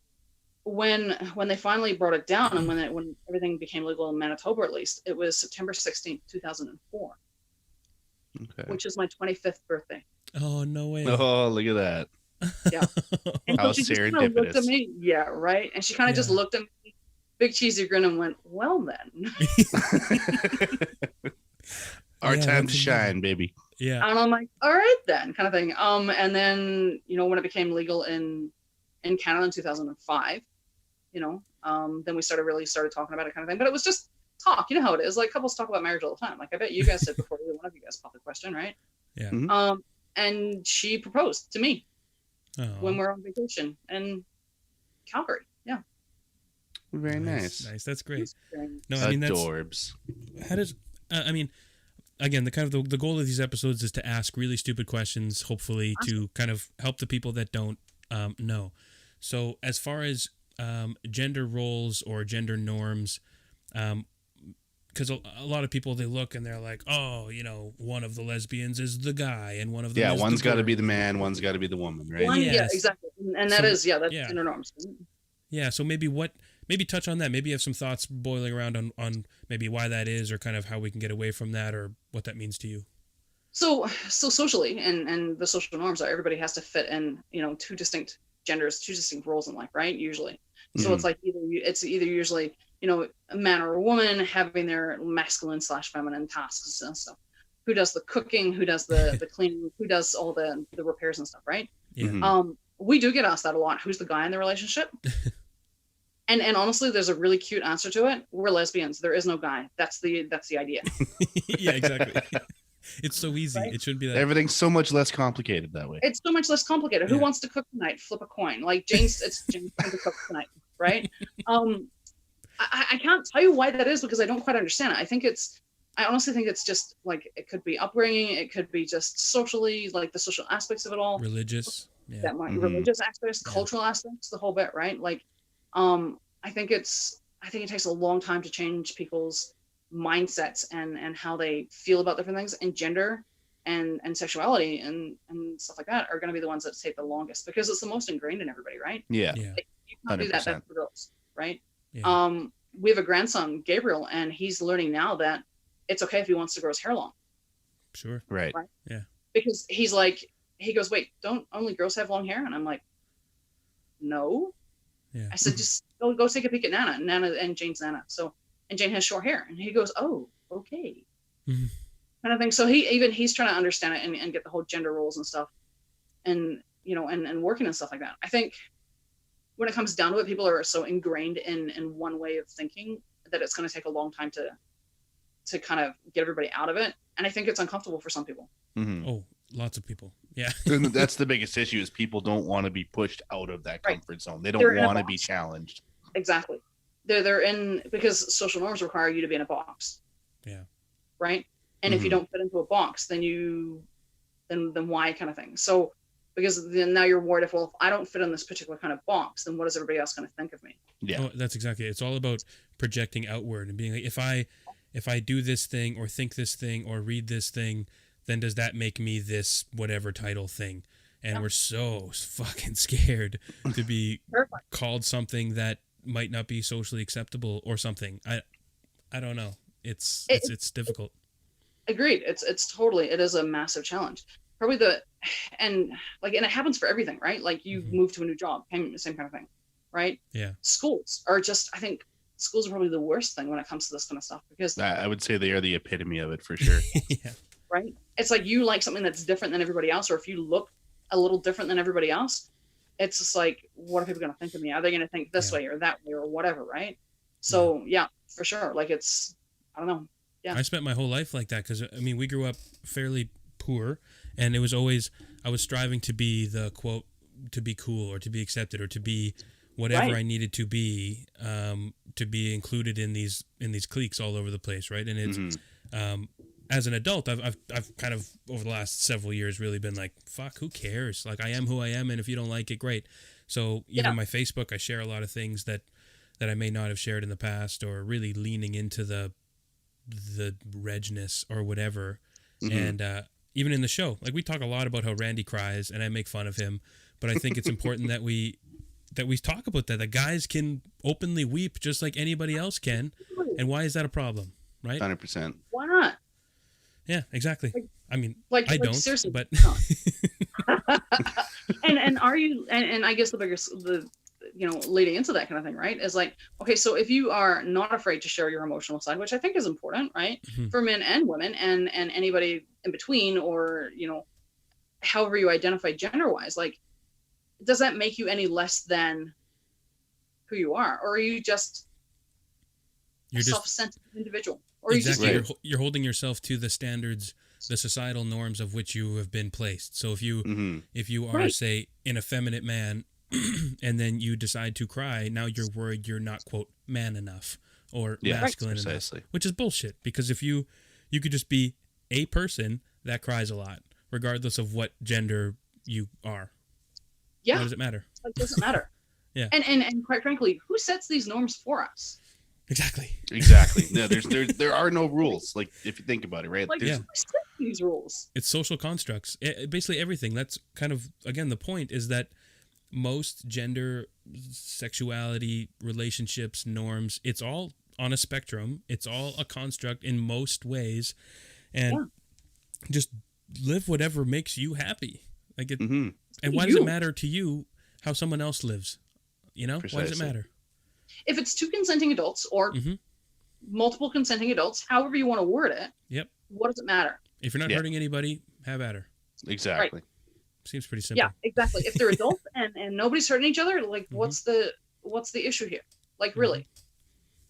when they finally brought it down and when everything became legal in Manitoba, at least, it was September 16th, 2004, which is my 25th birthday. Oh, no way. Oh, look at that. Yeah. And how so she serendipitous. just kind of looked at me. Yeah, right. And she kind of just looked at me, big cheesy grin, and went, well then. Our time to shine, baby. Yeah. And I'm like, all right then, kind of thing. And then, you know, when it became legal in Canada in 2005, you know, then we started talking about it, kind of thing. But it was just talk. You know how it is. Like, couples talk about marriage all the time. Like, I bet you guys said before either one of you guys popped the question, right? Yeah. Mhm. And she proposed to me Oh. when we're on vacation in Calgary. Yeah. Very nice. Nice. That's great. Very No, I mean, Adorbs. how does, I mean, again, the kind of the goal of these episodes is to ask really stupid questions, hopefully to kind of help the people that don't know. So as far as gender roles or gender norms, because a lot of people, they look and they're like, oh, you know, one of the lesbians is the guy and one of them is one's the got to girl. be the man, one's got to be the woman, right? One, Yes. yeah, exactly. And that is, that's yeah. gender norms. Yeah, so maybe touch on that. Maybe you have some thoughts boiling around on maybe why that is, or kind of how we can get away from that, or what that means to you. So socially, and the social norms are everybody has to fit in, you know, two distinct genders, two distinct roles in life, right? Usually. So it's like either usually, you know, a man or a woman having their masculine / feminine tasks and stuff. Who does the cooking? Who does the cleaning? Who does all the repairs and stuff, right? Yeah. We do get asked that a lot. Who's the guy in the relationship? and honestly, there's a really cute answer to it. We're lesbians. There is no guy. That's the idea. Yeah, exactly. It's so easy. Right? It shouldn't be that. Everything's so much less complicated that way. It's so much less complicated. Yeah. Who wants to cook tonight? Flip a coin. Like it's Jane's time to cook tonight, right? I can't tell you why that is, because I don't quite understand it. I honestly think it's just like, it could be upbringing, it could be just socially, like the social aspects of it all. Religious. Yeah. That might religious aspects, cultural aspects, the whole bit, right? Like, I think it takes a long time to change people's mindsets and how they feel about different things, and gender and sexuality and stuff like that are going to be the ones that take the longest, because it's the most ingrained in everybody, right? Yeah. Like, you can't do that 100%. for girls, right? Yeah. We have a grandson, Gabriel, and he's learning now that it's okay if he wants to grow his hair long. Sure. Right. Yeah. Because he goes, wait, don't only girls have long hair? And I'm like, no. Yeah. I said, just go take a peek at Nana and Jane's Nana. And Jane has short hair, and he goes, oh, okay. Mm-hmm. Kind of thing. So he's trying to understand it and get the whole gender roles and stuff, and, you know, and working and stuff like that. I think when it comes down to it, people are so ingrained in one way of thinking that it's going to take a long time to kind of get everybody out of it. And I think it's uncomfortable for some people. Mm-hmm. Oh, lots of people. Yeah. And that's the biggest issue, is people don't want to be pushed out of that comfort zone. They don't They're in a want to be box. challenged. Exactly. They're in, because social norms require you to be in a box. Yeah. Right. And if you don't fit into a box, then why, kind of thing. So, because then now you're worried, if I don't fit in this particular kind of box, then what is everybody else going to think of me? Yeah. Oh, that's exactly it. It's all about projecting outward and being like, if I do this thing or think this thing or read this thing, then does that make me this whatever title thing? And we're so fucking scared to be called something that might not be socially acceptable or something. I don't know. It's difficult. Agreed. It's totally, it is a massive challenge. Probably and it happens for everything, right? Like, you move to a new job, same kind of thing, right? Yeah. Schools are just, I think schools are probably the worst thing when it comes to this kind of stuff, because I would say they are the epitome of it, for sure. Yeah. right? It's like, you like something that's different than everybody else, or if you look a little different than everybody else, it's just like, what are people going to think of me? Are they going to think this way or that way or whatever, right? So yeah, for sure. Like, it's, I don't know. Yeah. I spent my whole life like that, because I mean, we grew up fairly poor, and it was always, I was striving to be the quote, to be cool or to be accepted or to be whatever I needed to be included in these cliques all over the place, right? And it's as an adult, I've kind of over the last several years really been like, fuck, who cares? Like, I am who I am, and if you don't like it, great. So even my Facebook, I share a lot of things that I may not have shared in the past, or really leaning into the regness or whatever. And even in the show, like, we talk a lot about how Randy cries, and I make fun of him, but I think it's important that we talk about that guys can openly weep just like anybody else can. And why is that a problem, right? 100%. Why not? Yeah, exactly. I mean, Like, I don't, seriously, but and are you, and I guess the leading into that kind of thing, right, is like, okay, so if you are not afraid to share your emotional side, which I think is important, right, for men and women and anybody in between, or however you identify gender wise, like, does that make you any less than who you are, or are you just a self-centered individual, or exactly, you just you're holding yourself to the standards, the societal norms of which you have been placed. So if you are, say, an effeminate man and then you decide to cry, now you're worried you're not, quote, man enough or masculine enough, which is bullshit. Because if you could just be a person that cries a lot, regardless of what gender you are. Yeah. Why does it matter? It doesn't matter. Yeah. And quite frankly, who sets these norms for us? Exactly. No, there are no rules. Like, if you think about it, right? Like, who sets these rules? It's social constructs. Basically everything. That's kind of, again, the point is that most gender, sexuality, relationships, norms, it's all on a spectrum. It's all a construct in most ways. And just live whatever makes you happy. Like it, and why does it matter to you how someone else lives? Precisely. Why does it matter? If it's two consenting adults or multiple consenting adults, however you want to word it, what does it matter? If you're not hurting anybody, have at her. Exactly. Right. Seems pretty simple. Yeah, exactly. If they're adults and nobody's hurting each other, like, what's the issue here? Like, really?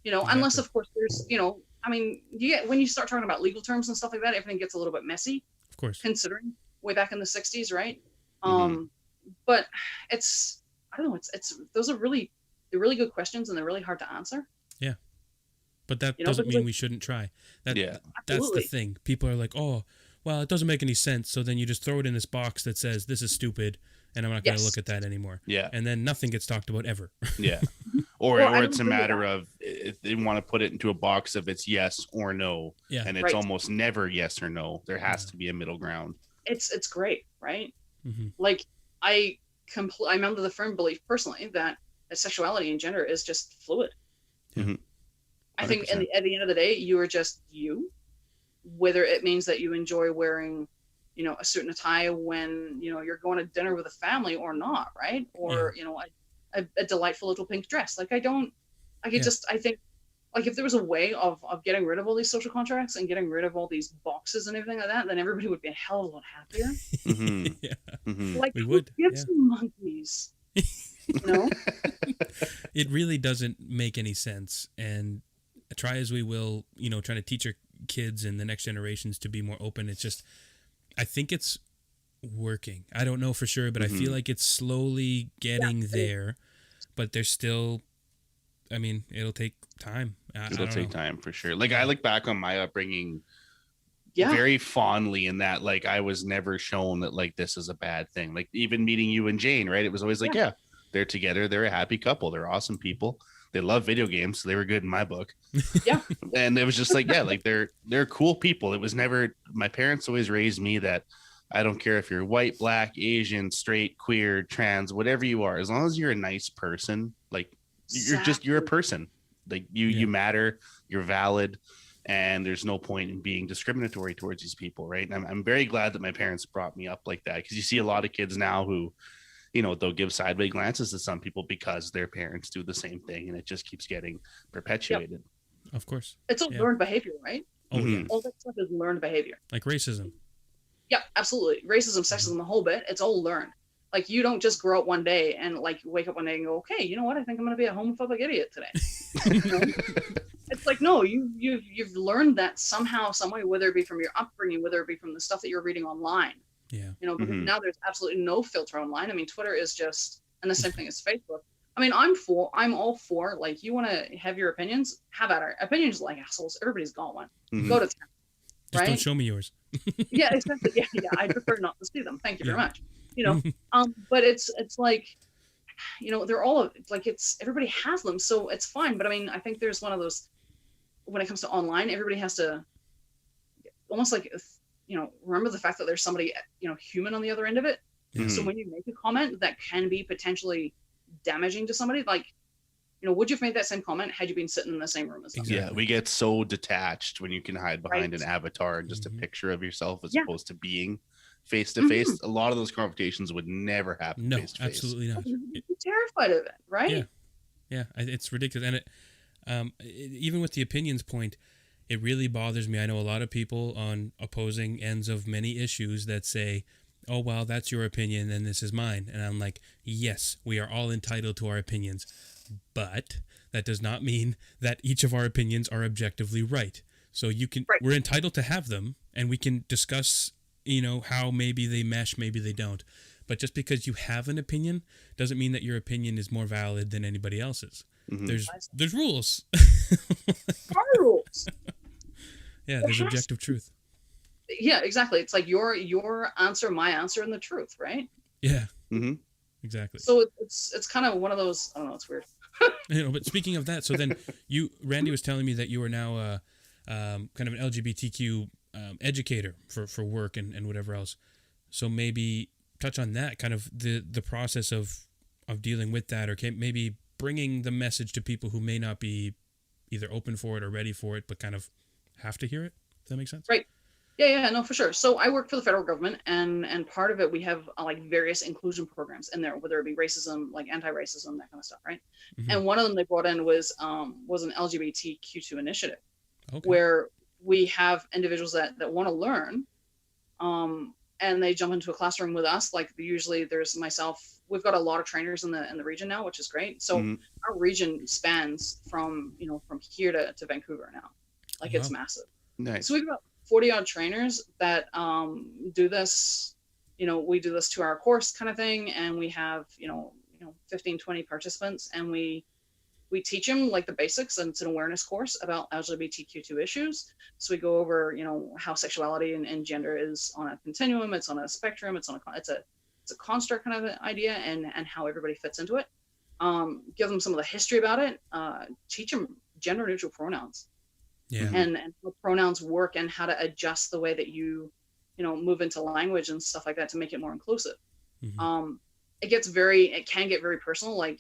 Exactly. Unless, of course, there's, I mean, when you start talking about legal terms and stuff like that, everything gets a little bit messy. Of course. Considering way back in the 60s, right? But it's, I don't know, it's those are really, they're really good questions and they're really hard to answer. Yeah. But that doesn't mean we shouldn't try. That's the thing. People are like, oh, well, it doesn't make any sense. So then you just throw it in this box that says, this is stupid, and I'm not going to look at that anymore. Yeah. And then nothing gets talked about ever. Yeah. Or it's a matter of, if they want to put it into a box of it's yes or no. Yeah. And it's almost never yes or no. There has to be a middle ground. It's great, right? Like, I'm under the firm belief personally that sexuality and gender is just fluid. I think at the end of the day, you are just you, whether it means that you enjoy wearing, a suit and a tie when, you're going to dinner with a family or not, right? Or, a delightful little pink dress. Like, I think, like, if there was a way of getting rid of all these social contracts and getting rid of all these boxes and everything like that, then everybody would be a hell of a lot happier. Like, we would. Who gives you monkeys? It really doesn't make any sense. And try as we will, trying to teach our kids and the next generations to be more open. It's just, I think it's working. I don't know for sure, but I feel like it's slowly getting there. But there's still, I mean, it'll take time. It'll take time for sure. Like, I look back on my upbringing very fondly in that, like, I was never shown that, like, this is a bad thing. Like, even meeting you and Jane, right? It was always like, they're together. They're a happy couple. They're awesome people. They love video games. So they were good in my book. Yeah. And it was just like, like they're cool people. It was never, my parents always raised me that I don't care if you're white, black, Asian, straight, queer, trans, whatever you are, as long as you're a nice person, like, you're a person. Like, you matter, you're valid, and there's no point in being discriminatory towards these people, right? And I'm very glad that my parents brought me up like that, because you see a lot of kids now who, they'll give sideways glances to some people because their parents do the same thing, and it just keeps getting perpetuated. Of course. It's all learned behavior, right? Oh, yeah. All that stuff is learned behavior. Like racism. Yeah, absolutely. Racism, sexism, the whole bit, it's all learned. Like, you don't just grow up one day and, like, wake up one day and go, okay, you know what? I think I'm going to be a homophobic idiot today. It's like, no, you've learned that somehow, some way, whether it be from your upbringing, whether it be from the stuff that you're reading online. Yeah. Because now there's absolutely no filter online. I mean, Twitter is just, and the same thing as Facebook. I mean, I'm all for, like, you want to have your opinions, have at it. Opinions like assholes. Everybody's got one. Go to town. Just don't show me yours. Yeah, exactly. Yeah. I prefer not to see them. Thank you very much. But it's like, they're all like, it's, everybody has them, so it's fine. But I mean, I think there's one of those, when it comes to online, everybody has to almost like, remember the fact that there's somebody, human on the other end of it. So when you make a comment that can be potentially damaging to somebody, like, would you have made that same comment had you been sitting in the same room as them? Yeah, we get so detached when you can hide behind an avatar and just a picture of yourself as opposed to being face to face, a lot of those confrontations would never happen. No, face to face. absolutely not. You're terrified of it, right? Yeah, it's ridiculous. And even with the opinions point, it really bothers me. I know a lot of people on opposing ends of many issues that say, oh, well, that's your opinion and this is mine. And I'm like, yes, we are all entitled to our opinions. But that does not mean that each of our opinions are objectively right. So we're entitled to have them, and we can discuss, how maybe they mesh, maybe they don't. But just because you have an opinion doesn't mean that your opinion is more valid than anybody else's. Mm-hmm. There's rules. Are rules. Yeah, there's objective truth. Yeah, exactly. It's like your answer, my answer, and the truth, right? Yeah. Mm-hmm. Exactly. So it's kind of one of those. I don't know. It's weird. But speaking of that, so then Randy was telling me that you are now kind of an LGBTQ educator for work and whatever else. So maybe touch on that, kind of the process of dealing with that, or maybe bringing the message to people who may not be either open for it or ready for it, but kind of have to hear it. Does that make sense? Right. Yeah, no, for sure. So I work for the federal government, and part of it, we have like various inclusion programs in there, whether it be racism, like anti-racism, that kind of stuff, right? Mm-hmm. And one of them they brought in was an LGBTQ2 initiative, where we have individuals that want to learn, and they jump into a classroom with us. Like usually there's myself. We've got a lot of trainers in the region now, which is great. So our region spans from here to Vancouver now. Like it's massive. Nice. So we've got 40 odd trainers that do this. We do this 2-hour course kind of thing, and we have 15, 20 participants, and we teach them like the basics, and it's an awareness course about LGBTQ2 issues. So we go over how sexuality and gender is on a continuum, it's on a spectrum, it's a construct kind of idea, and how everybody fits into it. Give them some of the history about it. Teach them gender neutral pronouns. Yeah. And how pronouns work, and how to adjust the way that you move into language and stuff like that to make it more inclusive. Mm-hmm. It can get very personal. Like,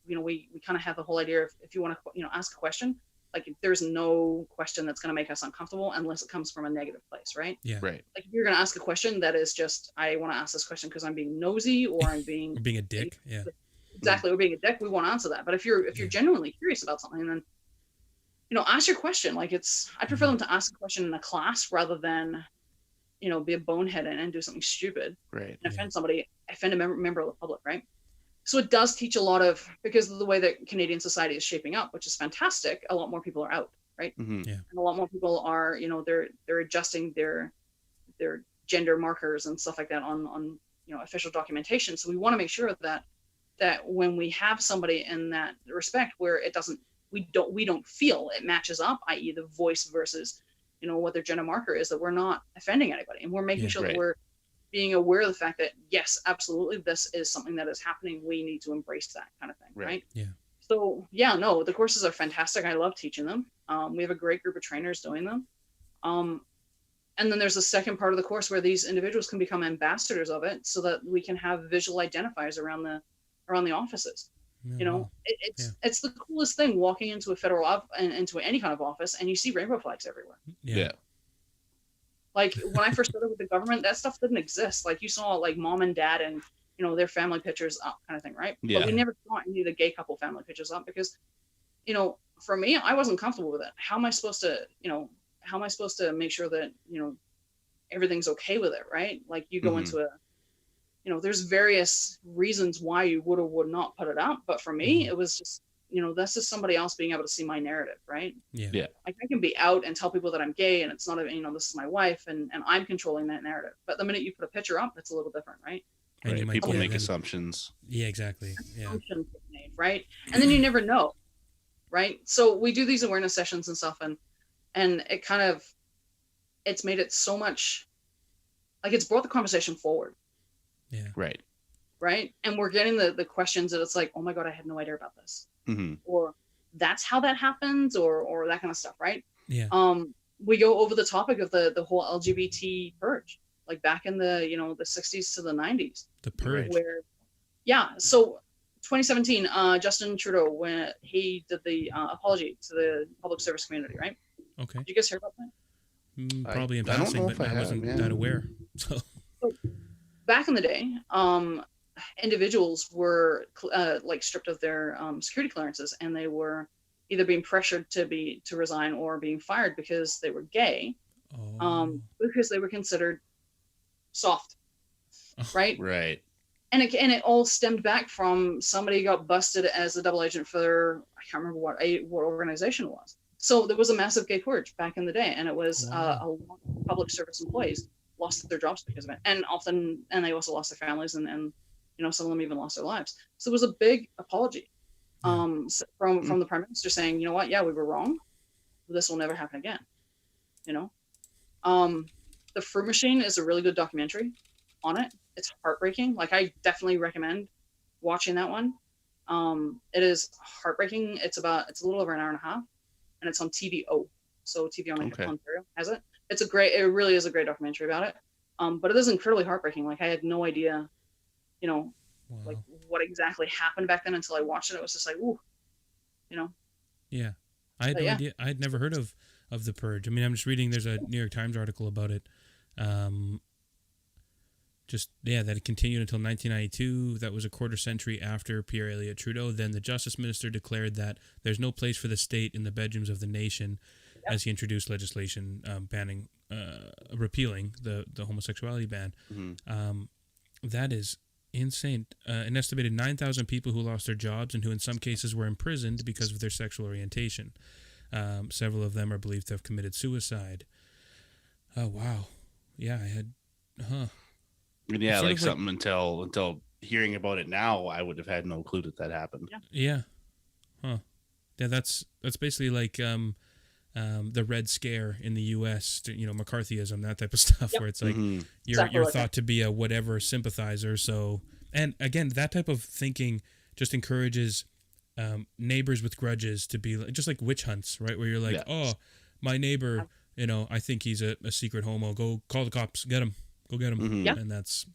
we kind of have the whole idea of, if you want to, ask a question, like there's no question that's going to make us uncomfortable unless it comes from a negative place. Right. Yeah. Right. Like if you're going to ask a question that is just, I want to ask this question because I'm being nosy, or I'm being being a dick. Yeah. Exactly. Or being a dick. We won't answer that. But if you're genuinely curious about something, then ask your question. Like I prefer them to ask a question in a class rather than, be a bonehead and do something stupid, right, and offend somebody, offend a member of the public, right? So it does teach a lot of, because of the way that Canadian society is shaping up, which is fantastic. A lot more people are out, right? Mm-hmm. Yeah. And a lot more people are, they're adjusting their gender markers and stuff like that on official documentation. So we want to make sure that when we have somebody in that respect where it doesn't, we don't feel it matches up, i.e. the voice versus, what their gender marker is, that we're not offending anybody, and we're making sure that we're being aware of the fact that, yes, absolutely, this is something that is happening. We need to embrace that kind of thing, right? Yeah. So the courses are fantastic. I love teaching them. We have a great group of trainers doing them. And then there's a second part of the course where these individuals can become ambassadors of it, so that we can have visual identifiers around the offices. It's the coolest thing, walking into a federal into any kind of office, and you see rainbow flags everywhere. Yeah. Like when I first started with the government, that stuff didn't exist. Like you saw like mom and dad and their family pictures up, kind of thing, right? Yeah. But we never saw any of the gay couple family pictures up, because for me, I wasn't comfortable with it. How am I supposed to make sure that everything's okay with it, right? Like you go into there's various reasons why you would or would not put it up. But for me, it was just, that's just somebody else being able to see my narrative, right? Yeah. Like I can be out and tell people that I'm gay, and it's not, this is my wife, and I'm controlling that narrative. But the minute you put a picture up, it's a little different, right? Right. People make assumptions. Yeah, exactly. Yeah. Assumptions made, right? And then you never know, right? So we do these awareness sessions and stuff, and it kind of, it's made it so much, like it's brought the conversation forward. Yeah. Right. And we're getting the questions that it's like, oh my God, I had no idea about this. Mm-hmm. Or that's how that happens, or that kind of stuff. Right. Yeah. We go over the topic of the whole LGBT purge, like back in the, the 60s to the 90s. The purge. So 2017, Justin Trudeau, when he did the apology to the public service community, right? Okay. Did you guys hear about that? Probably in passing, but I wasn't that aware. So back in the day, individuals were like stripped of their security clearances, and they were either being pressured to resign or being fired because they were gay, because they were considered soft, right? Right. And it all stemmed back from somebody got busted as a double agent for, I can't remember what organization it was. So there was a massive gay purge back in the day, and it was a lot of public service employees lost their jobs because of it, and they also lost their families, and you know, some of them even lost their lives. So there was a big apology from the Prime Minister saying, you know what, yeah, we were wrong. This will never happen again. You know, The Fruit Machine is a really good documentary on it. It's heartbreaking. Like, I definitely recommend watching that one. It is heartbreaking. It's a little over an hour and a half, and it's on TVO. So TV on Ontario has it. It really is a great documentary about it. But it is incredibly heartbreaking. Like, I had no idea, you know, like what exactly happened back then until I watched it. It was just like, ooh, you know. Yeah. I had no idea. I had never heard of the Purge. I mean, I'm just reading, there's a New York Times article about it. That it continued until 1992. That was a quarter century after Pierre Elliott Trudeau. Then the Justice Minister declared that there's no place for the state in the bedrooms of the nation, as he introduced legislation repealing the homosexuality ban. That is insane. An estimated 9,000 people who lost their jobs and who in some cases were imprisoned because of their sexual orientation. Several of them are believed to have committed suicide. Oh, wow. Yeah, I had... Yeah, like something until hearing about it now, I would have had no clue that happened. Yeah. Huh. Yeah, that's basically like the Red Scare in the U.S., you know, McCarthyism, that type of stuff, where it's like you're thought to be a whatever sympathizer. So, and again, that type of thinking just encourages neighbors with grudges to be just like witch hunts, right? Where you're like, oh, my neighbor, you know, I think he's a secret homo. Go call the cops. Get him. Go get him. And that's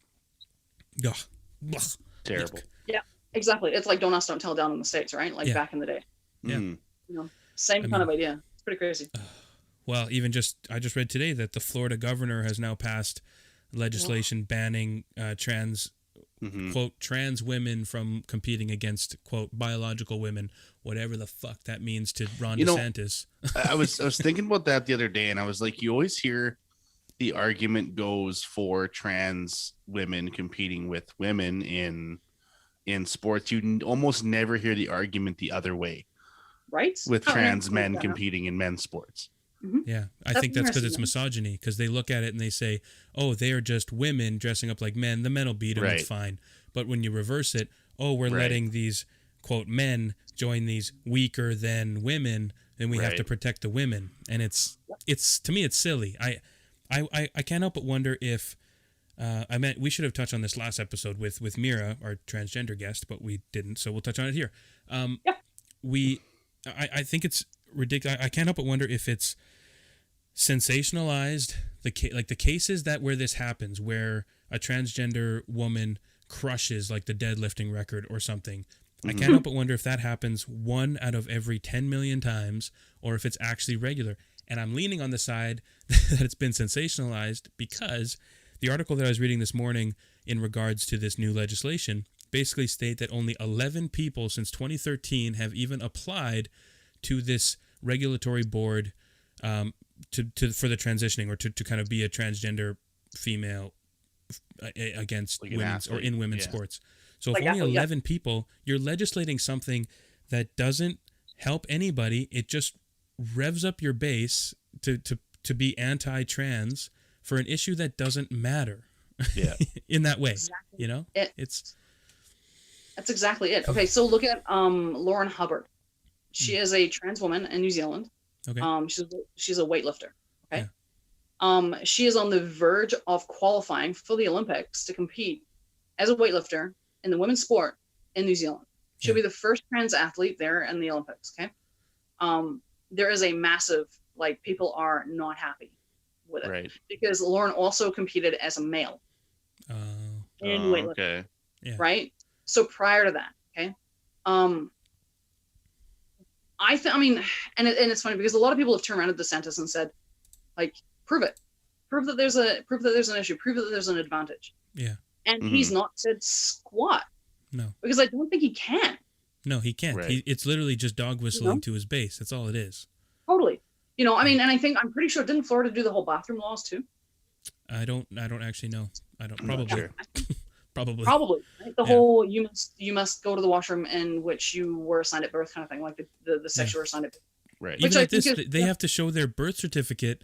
terrible. Yeah, exactly. It's like don't ask, don't tell down in the States, right? Like back in the day. Yeah. You know, same kind of idea. It's pretty crazy. Well, I just read today that the Florida governor has now passed legislation banning trans women from competing against, quote, biological women, whatever the fuck that means to Ron DeSantis. I was thinking about that the other day, and I was like, you always hear the argument goes for trans women competing with women in sports. You almost never hear the argument the other way, right? With trans men competing in men's sports. Yeah, I think that's because it's misogyny, because they look at it and they say, oh, they are just women dressing up like men. The men will beat them. It's fine. But when you reverse it, oh, we're letting these, quote, men join these weaker than women, then we have to protect the women. And it's to me, it's silly. I can't help but wonder if we should have touched on this last episode with Mira, our transgender guest, but we didn't, so we'll touch on it here. I think it's ridiculous. I can't help but wonder if it's sensationalized, the cases where this happens, where a transgender woman crushes like the deadlifting record or something. I can't help but wonder if that happens 1 out of every 10 million times, or if it's actually regular. And I'm leaning on the side that it's been sensationalized, because the article that I was reading this morning in regards to this new legislation basically state that only 11 people since 2013 have even applied to this regulatory board for the transitioning, or to kind of be a transgender female against like women's or in women's sports. So if only 11 people, you're legislating something that doesn't help anybody. It just revs up your base to be anti-trans for an issue that doesn't matter. In that way. Exactly. You know, that's exactly it. Okay, so look at Lauren Hubbard. She is a trans woman in New Zealand. Okay. She's a weightlifter. Okay. Yeah. She is on the verge of qualifying for the Olympics to compete as a weightlifter in the women's sport in New Zealand. She'll be the first trans athlete there in the Olympics. Okay. There is a massive, like, people are not happy with it, because Lauren also competed as a male in weightlifting. Okay. Yeah. Right. So prior to that, okay. I mean, and it's funny because a lot of people have turned around to DeSantis and said, like, prove it, prove that there's an issue, prove that there's an advantage. Yeah. And he's not said squat. No. Because I don't think he can. No, he can't. Right. It's literally just dog whistling to his base. That's all it is. Totally. You know, I mean, and I'm pretty sure, didn't Florida do the whole bathroom laws too? I don't actually know. I don't. I'm not Probably. sure. Probably. Right? The whole you must go to the washroom in which you were assigned at birth kind of thing, like the sex you were assigned at birth. Right. Even like this, they have to show their birth certificate,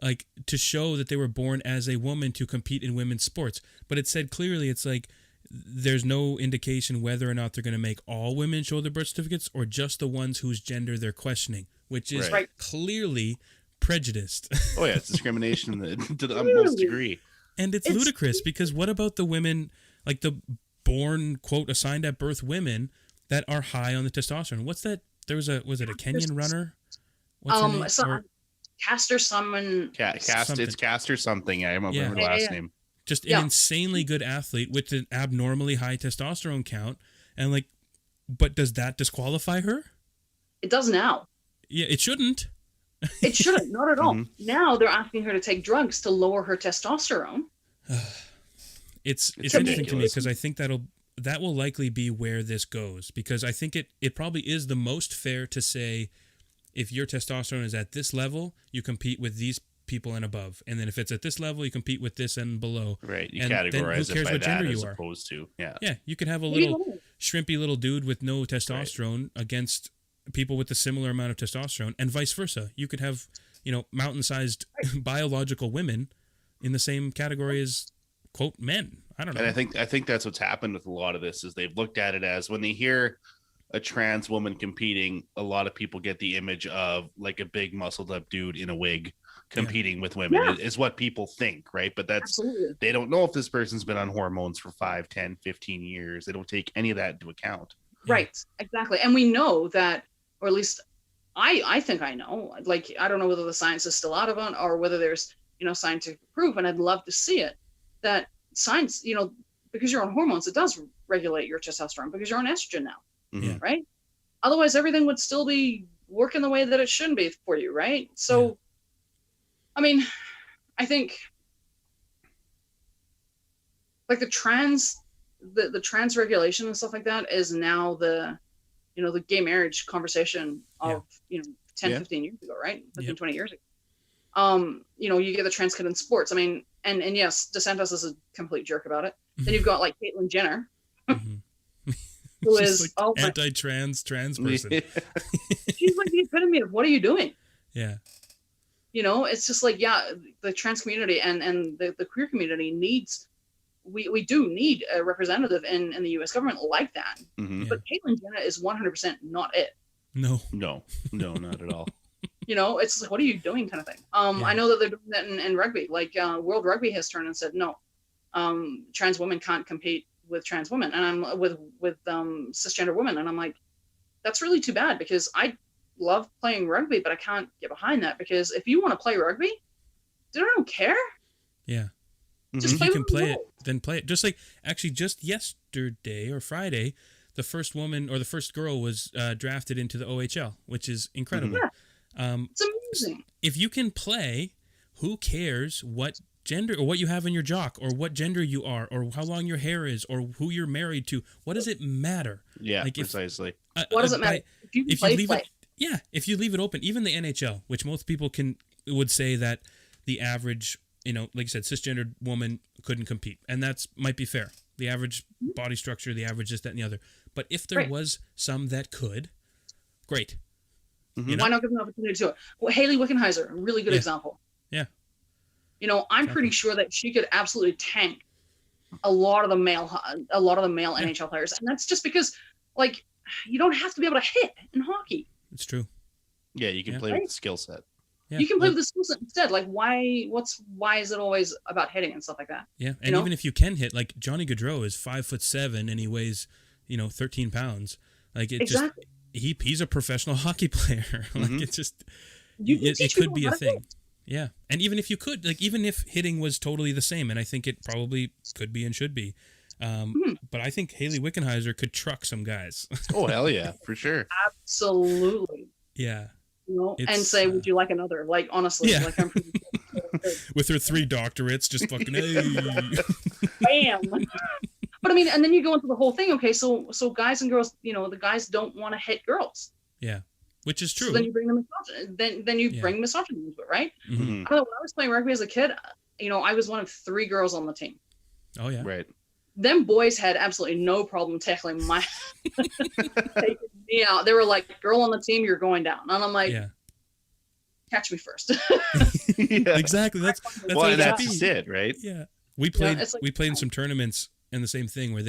like to show that they were born as a woman to compete in women's sports. But it said clearly, it's like there's no indication whether or not they're going to make all women show their birth certificates or just the ones whose gender they're questioning, which is clearly prejudiced. Oh yeah, it's discrimination to the utmost degree. And it's ludicrous because what about the women, like the born, quote, assigned at birth women that are high on the testosterone? What's that? Was it a Kenyan runner? What's her name? So, Caster someone. It's Caster something. I remember her last name. Just an insanely good athlete with an abnormally high testosterone count. And like, but does that disqualify her? It does now. Yeah, it shouldn't. It shouldn't, not at all. Now they're asking her to take drugs to lower her testosterone. It's interesting to me because I think that will likely be where this goes, because I think it probably is the most fair to say if your testosterone is at this level, you compete with these people and above, and then if it's at this level, you compete with this and below. Right, you and categorize who cares it by what gender that you as are. Opposed to yeah, you could have a little shrimpy little dude with no testosterone against people with a similar amount of testosterone, and vice versa. You could have, mountain-sized biological women in the same category as, quote, men. I don't know. And I think that's what's happened with a lot of this is they've looked at it as when they hear a trans woman competing, a lot of people get the image of like a big muscled up dude in a wig competing with women is what people think, right? But they don't know if this person's been on hormones for 5, 10, 15 years. They don't take any of that into account. Right, exactly. And we know that, or at least I think I know, like, I don't know whether the science is still out of it or whether there's, scientific proof, and I'd love to see it, that science, because you're on hormones, it does regulate your testosterone because you're on estrogen now, right? Otherwise, everything would still be working the way that it shouldn't be for you, right? So, I mean, I think like the trans regulation and stuff like that is now the gay marriage conversation of 10 15 years ago, right? 15 20 years ago. You get the trans kid in sports. I mean, and yes, DeSantis is a complete jerk about it. Then you've got like Caitlyn Jenner, who is like anti-trans person. She's like the epitome of what are you doing? Yeah. It's just like, the trans community and the queer community needs, we do need a representative in the U.S. government like that. But Caitlyn Jenner is 100% not it. No, not at all. It's like, what are you doing kind of thing. I know that they're doing that in rugby. Like World Rugby has turned and said, no, trans women can't compete with trans women. And I'm with cisgender women. And I'm like, that's really too bad because I love playing rugby, but I can't get behind that because if you want to play rugby, I don't care. Yeah. Just if you can play it, then play it. Just like actually just yesterday or Friday, the first woman or the first girl was drafted into the OHL, which is incredible. It's amazing. If you can play, who cares what gender or what you have in your jock or what gender you are or how long your hair is or who you're married to? What does it matter? Yeah, like precisely. What does it matter? If you leave it, if you leave it open, even the NHL, which most people would say that the average, like you said, cisgendered woman couldn't compete, and that's might be fair. The average body structure, the average this, that, and the other. But if there was some that could, great. Why not give them an opportunity to do it? Well, Haley Wickenheiser, a really good example. Yeah. I'm pretty sure that she could absolutely tank a lot of the male NHL players, and that's just because, like, you don't have to be able to hit in hockey. It's true. Yeah, you can play with the skill set. Yeah. You can play with the skill set instead. Like, why is it always about hitting and stuff like that? Yeah, and even if you can hit, like Johnny Gaudreau is 5'7" and he weighs 13 pounds. Like it exactly. He's a professional hockey player. Like it's just it could be a thing. Yeah, and even if you could, like, even if hitting was totally the same, and I think it probably could be and should be, but I think Haley Wickenheiser could truck some guys. Oh hell yeah, for sure. Absolutely. Yeah. And say, would you like another? Like, honestly, like I'm pretty with her 3 doctorates, just fucking. Hey. bam. But I mean, and then you go into the whole thing. Okay, so guys and girls, the guys don't want to hit girls. Yeah, which is true. So then you bring the misogyny. Then you bring misogyny into it, right? Mm-hmm. I don't know. When I was playing rugby as a kid, I was one of 3 girls on the team. Oh yeah, right. Them boys had absolutely no problem tackling taking me out. They were like, "Girl on the team, you're going down," and I'm like, "Catch me first." Yeah. Exactly. That's it, right? Yeah, we played in some tournaments, and the same thing where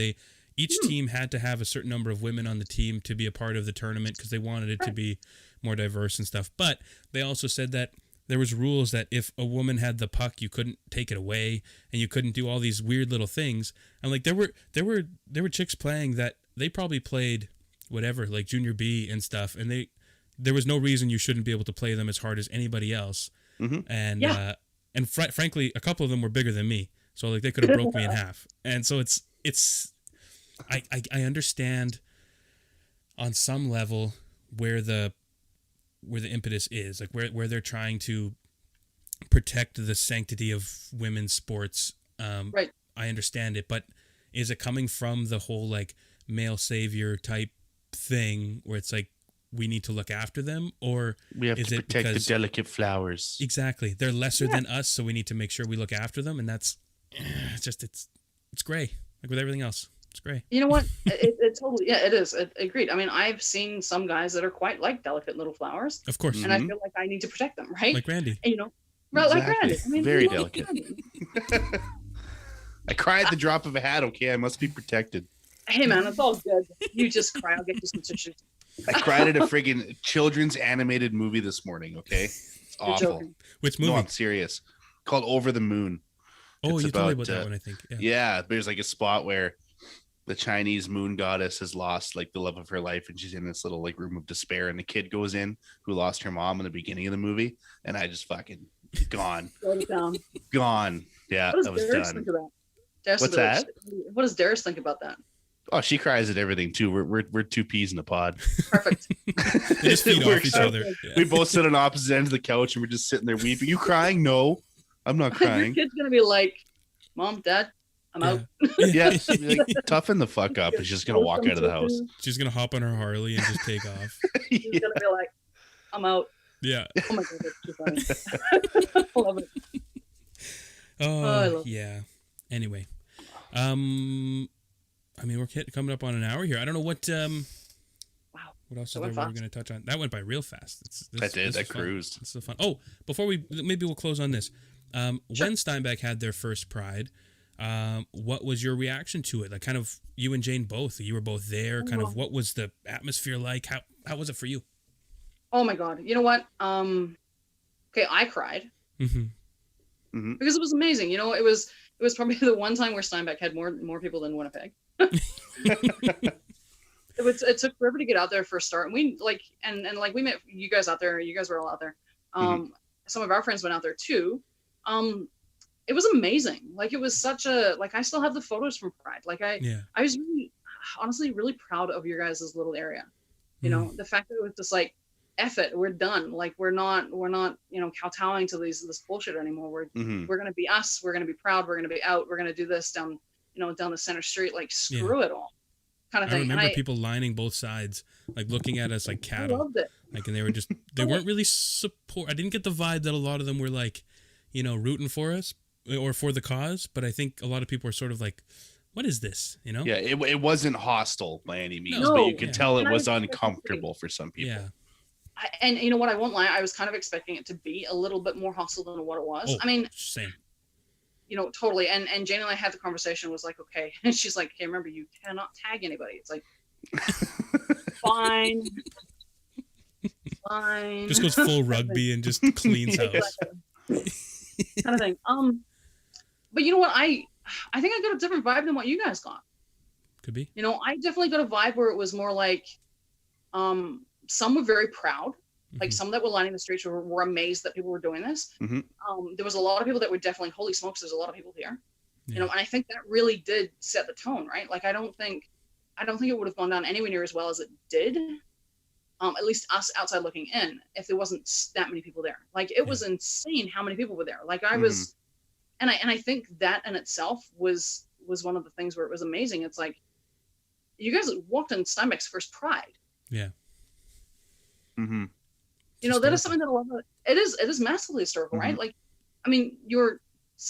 each team had to have a certain number of women on the team to be a part of the tournament because they wanted it to be more diverse and stuff. But they also said that there was rules that if a woman had the puck, you couldn't take it away, and you couldn't do all these weird little things. And like there were chicks playing that they probably played whatever, like junior B and stuff, and there was no reason you shouldn't be able to play them as hard as anybody else. Mm-hmm. And frankly, a couple of them were bigger than me, so like they could have broke me in half. And so I understand on some level where the impetus is, like where they're trying to protect the sanctity of women's sports. Right. I understand it, but is it coming from the whole like male savior type thing where it's like we need to look after them, or we have to protect the delicate flowers? Exactly, they're lesser than us, so we need to make sure we look after them, and that's it's gray, like with everything else. It's great. You know what? It totally, it is. Agreed. I mean, I've seen some guys that are quite like delicate little flowers. Of course. And I feel like I need to protect them, right? Like Randy. And, like Randy. I mean, very delicate. I cry at the drop of a hat, okay? I must be protected. Hey, man, it's all good. You just cry. I'll get you some tissues. I cried at a friggin' children's animated movie this morning, okay? It's awful. Which movie? No, I'm serious. Called Over the Moon. Oh, you told me about that one, I think. Yeah, there's like a spot where the Chinese moon goddess has lost like the love of her life, and she's in this little like room of despair, and the kid goes in who lost her mom in the beginning of the movie, and I just fucking gone. Gone. Yeah, that was done. What's that? What does Darius think about that? Oh, she cries at everything too. We're 2 peas in a pod. Perfect. They just feed off each other. Yeah. We both sit on opposite ends of the couch, and we're just sitting there weeping. You crying? No, I'm not crying. Your kid's gonna be like, "Mom, Dad, I'm out." Yeah, like, toughen the fuck up. And she's gonna walk out of the house. She's gonna hop on her Harley and just take off. She's gonna be like, "I'm out." Yeah. Oh my god, that's too funny. I love it. Oh, yeah. Anyway, I mean, we're coming up on an hour here. I don't know what. Wow. What else is there we're going to touch on? That went by real fast. That cruised. It's so fun. Oh, before maybe we'll close on this. When Steinbach had their first Pride, what was your reaction to it? Like, kind of you and Jane both. You were both there. Kind of, what was the atmosphere like? How was it for you? Oh my god! You know what? Okay, I cried because it was amazing. It was probably the one time where Steinbach had more people than Winnipeg. It took forever to get out there for a start, and we we met you guys out there. You guys were all out there. Some of our friends went out there too. It was amazing. Like, it was such a, like, I still have the photos from Pride. Like, I was really, honestly, really proud of your guys' little area. The fact that it was just like, F it, we're done. Like, we're not kowtowing to this bullshit anymore. We're going to be us. We're going to be proud. We're going to be out. We're going to do this down the center street. Like, screw it all, kind of thing. I remember people lining both sides, like looking at us like cattle. I loved it. Like, and they were just, they weren't really I didn't get the vibe that a lot of them were like, rooting for us or for the cause. But I think a lot of people were sort of like, what is this? Yeah, it wasn't hostile by any means, but you could tell it was uncomfortable for some people. Yeah. And you know what? I won't lie. I was kind of expecting it to be a little bit more hostile than what it was. I mean, same. Totally. And Jane and I had the conversation. Was like, okay. And she's like, "Hey, remember, you cannot tag anybody." It's like, fine. Just goes full rugby and just cleans house. Kind of thing. But you know what? I think I got a different vibe than what you guys got. Could be. I definitely got a vibe where it was more like, some were very proud. Like, some that were lining the streets were amazed that people were doing this. There was a lot of people that were definitely, holy smokes, there's a lot of people here. And I think that really did set the tone, right? Like, I don't think it would have gone down anywhere near as well as it did. At least us outside looking in, if there wasn't that many people there. Like, it was insane how many people were there. Like, I was And I think that in itself was one of the things where it was amazing. It's like, you guys walked in Steinbach's first Pride. Yeah. Mm-hmm. You know, that is something that a lot of it is massively historical, right? Like, I mean, your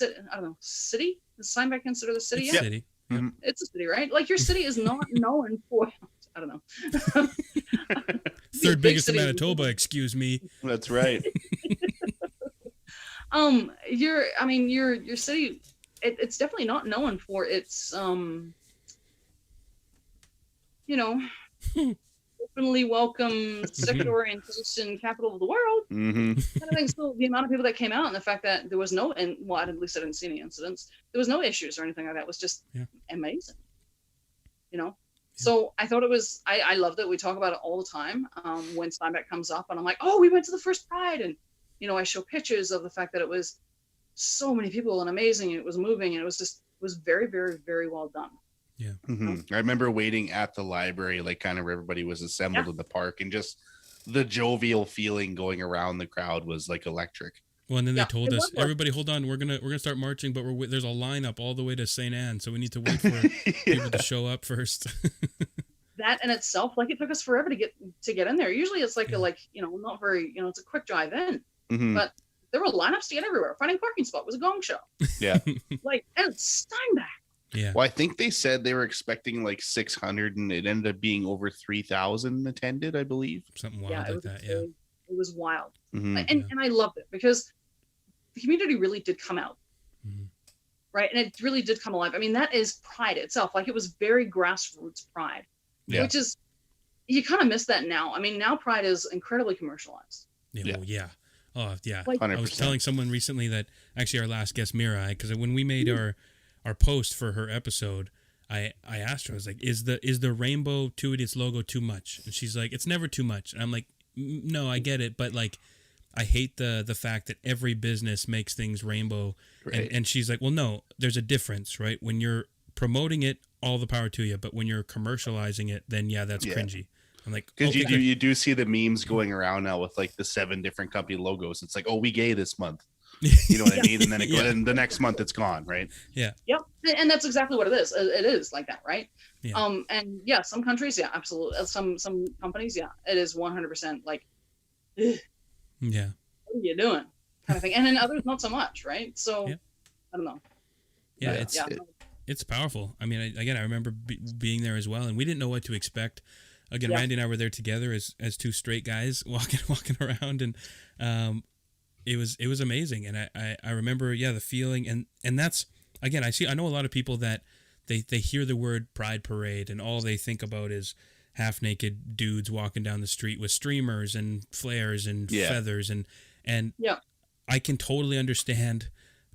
I don't know, city? Is Steinbach considered the city? It's yet? city. Mm-hmm. It's a city, right? Like, your city is not known for, I don't know. Third biggest in Manitoba, excuse me. That's right. Your city, it's definitely not known for its openly welcome sexual orientation capital of the world. Mm-hmm. Kind of thing. So the amount of people that came out and the fact that there was no, and well, at least I didn't see any incidents. There was no issues or anything like that. It was just amazing. You know. Yeah. So I thought it was. I loved it. We talk about it all the time when Steinbach comes up, and I'm like, oh, we went to the first Pride, and I show pictures of the fact that it was so many people and amazing. And it was moving, and it was very, very, very well done. Yeah. Mm-hmm. I remember waiting at the library, like kind of where everybody was assembled in the park, and just the jovial feeling going around the crowd was like electric. Well, and then they told us, everybody, hold on, we're gonna start marching, but there's a lineup all the way to St. Anne, so we need to wait for people to show up first. That in itself, like, it took us forever to get in there. Usually, it's like not very, it's a quick drive in, but there were lineups to get everywhere. Finding a parking spot was a gong show. Yeah, like, and it's Steinbach. Yeah. Well, I think they said they were expecting like 600, and it ended up being over 3,000 attended, I believe. Something wild like that. Yeah. It was wild. Mm-hmm. And I loved it because the community really did come out. Mm-hmm. Right. And it really did come alive. I mean, that is Pride itself. Like, it was very grassroots Pride, which is, you kind of miss that now. I mean, now Pride is incredibly commercialized. Yeah. Well, yeah. Oh, yeah. Like, 100%. I was telling someone recently that actually our last guest, Mirai, because when we made our post for her episode, I asked her, I was like, is the rainbow to its logo too much? And she's like, it's never too much. And I'm like, no, I get it, but like, I hate the fact that every business makes things rainbow. Right. And she's like, well, no, there's a difference, right? When you're promoting it, all the power to you, but when you're commercializing it, then that's cringy. I'm like, because you do see the memes going around now with like the 7 different company logos. It's like, oh, we gay this month. You know what I mean? And then and the next month it's gone, right? Yeah. Yep. And that's exactly what it is. It is like that, right? Yeah. And some countries, absolutely. Some companies, it is 100% like, ugh, yeah, what are you doing? Kind of thing. And then others not so much, right? So I don't know. Yeah, it's powerful. I mean, I remember being there as well, and we didn't know what to expect. Again, Randy and I were there together as 2 straight guys walking around, and it was amazing. And I remember the feeling, and that's, again, I know a lot of people that they hear the word Pride Parade and all they think about is half naked dudes walking down the street with streamers and flares and feathers and I can totally understand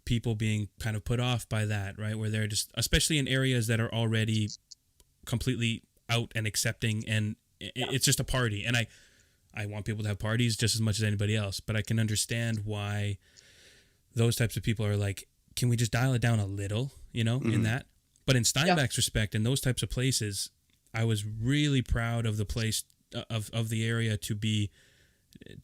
people being kind of put off by that, right? Where they're just, especially in areas that are already completely out and accepting, and it's just a party. And I want people to have parties just as much as anybody else, but I can understand why those types of people are like, can we just dial it down a little, in that? But in Steinbach's respect, in those types of places, I was really proud of the place, of the area to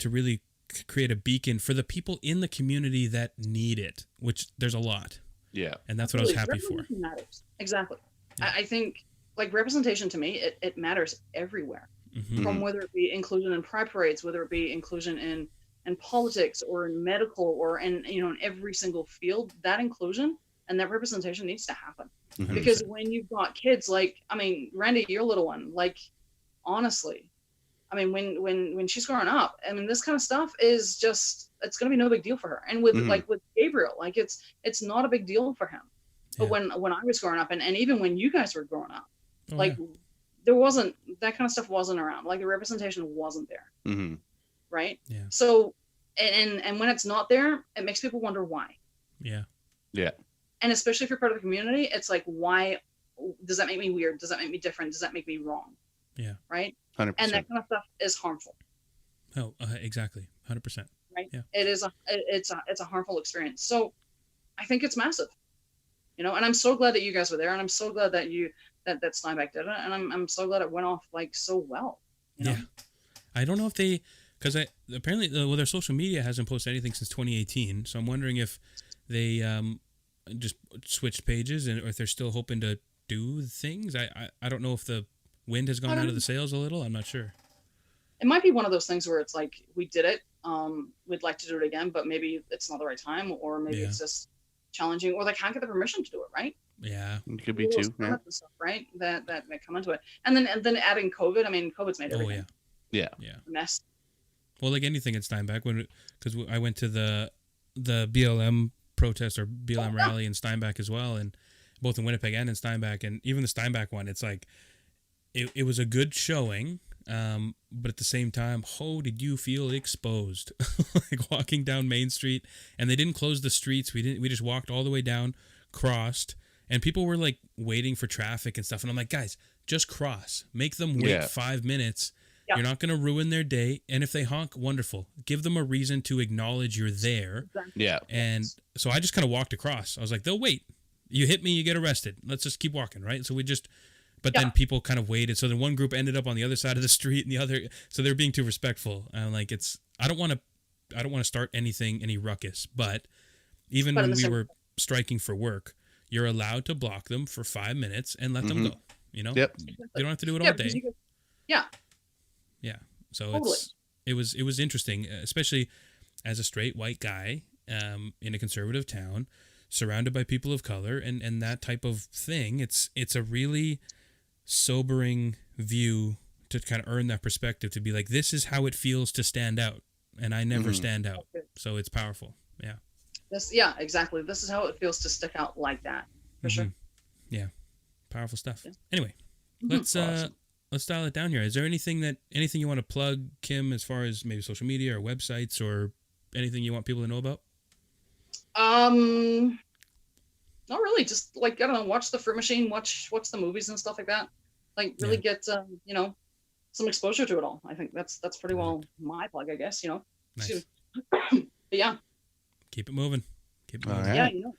really create a beacon for the people in the community that need it, which there's a lot. Yeah. And that's what I was happy for. Matters. Exactly. Yeah. I think, like, representation to me, it matters everywhere. Mm-hmm. From whether it be inclusion in pride parades, whether it be inclusion in politics or in medical or in every single field, that inclusion and that representation needs to happen. Mm-hmm. Because when you've got kids, like, I mean, Randy, your little one, like, honestly, I mean, when she's growing up, I mean, this kind of stuff is just, it's going to be no big deal for her. And with with Gabriel, like, it's not a big deal for him. But when I was growing up, and even when you guys were growing up, there wasn't, that kind of stuff wasn't around. Like, the representation wasn't there. Mm-hmm. Right. Yeah. So, and when it's not there, it makes people wonder why. Yeah. Yeah. And especially if you're part of the community, it's like, why does that make me weird? Does that make me different? Does that make me wrong? Yeah. Right. 100%. And that kind of stuff is harmful. Oh, exactly. 100%. Right. Yeah. It's a harmful experience. So I think it's massive, and I'm so glad that you guys were there. And I'm so glad that that Steinbach did it. And I'm so glad it went off like so well. Yeah. I don't know if they, because apparently their social media hasn't posted anything since 2018. So I'm wondering if they just switched pages, and or if they're still hoping to do things. I don't know if the wind has gone out of the sails a little. I'm not sure. It might be one of those things where it's like, we did it. We'd like to do it again, but maybe it's not the right time, or maybe it's just challenging, or they can't get the permission to do it, right? Yeah, it could be too. Yeah. Stuff, right? That come into it, and then adding COVID. I mean, COVID's made everything. Yeah. A mess. Well, like anything in Steinbach, because I went to the BLM protest or BLM rally in Steinbach as well, and both in Winnipeg and in Steinbach, and even the Steinbach one, it's like it was a good showing. But at the same time, did you feel exposed? Like walking down Main Street, and they didn't close the streets. We just walked all the way down, crossed, and people were like waiting for traffic and stuff. And I'm like, guys, just cross. Make them wait 5 minutes. Yep. You're not going to ruin their day. And if they honk, wonderful. Give them a reason to acknowledge you're there. Yeah. And so I just kind of walked across. I was like, they'll wait. You hit me, you get arrested. Let's just keep walking, right? So but then people kind of waited. So then one group ended up on the other side of the street, and the other. So they're being too respectful. And I'm like, I don't want to start any ruckus. But even when we were striking for work, you're allowed to block them for 5 minutes and let them go. You know, Yep. You don't have to do it all day. Yeah. So totally. it was interesting, especially as a straight white guy in a conservative town, surrounded by people of color, and that type of thing. It's a really sobering view to kind of earn that perspective, to be like, this is how it feels to stand out, and I never stand out. So it's powerful. Yeah. Exactly. This is how it feels to stick out like that. For sure. Yeah. Powerful stuff. Yeah. Anyway, let's dial it down here. Is there anything you want to plug, Kim, as far as maybe social media or websites or anything you want people to know about? Not really. Just like, I don't know, watch the Fruit Machine, watch the movies and stuff like that. Like really get some exposure to it all. I think that's pretty well my plug, I guess. Nice. But yeah. Keep it moving. Right. Yeah.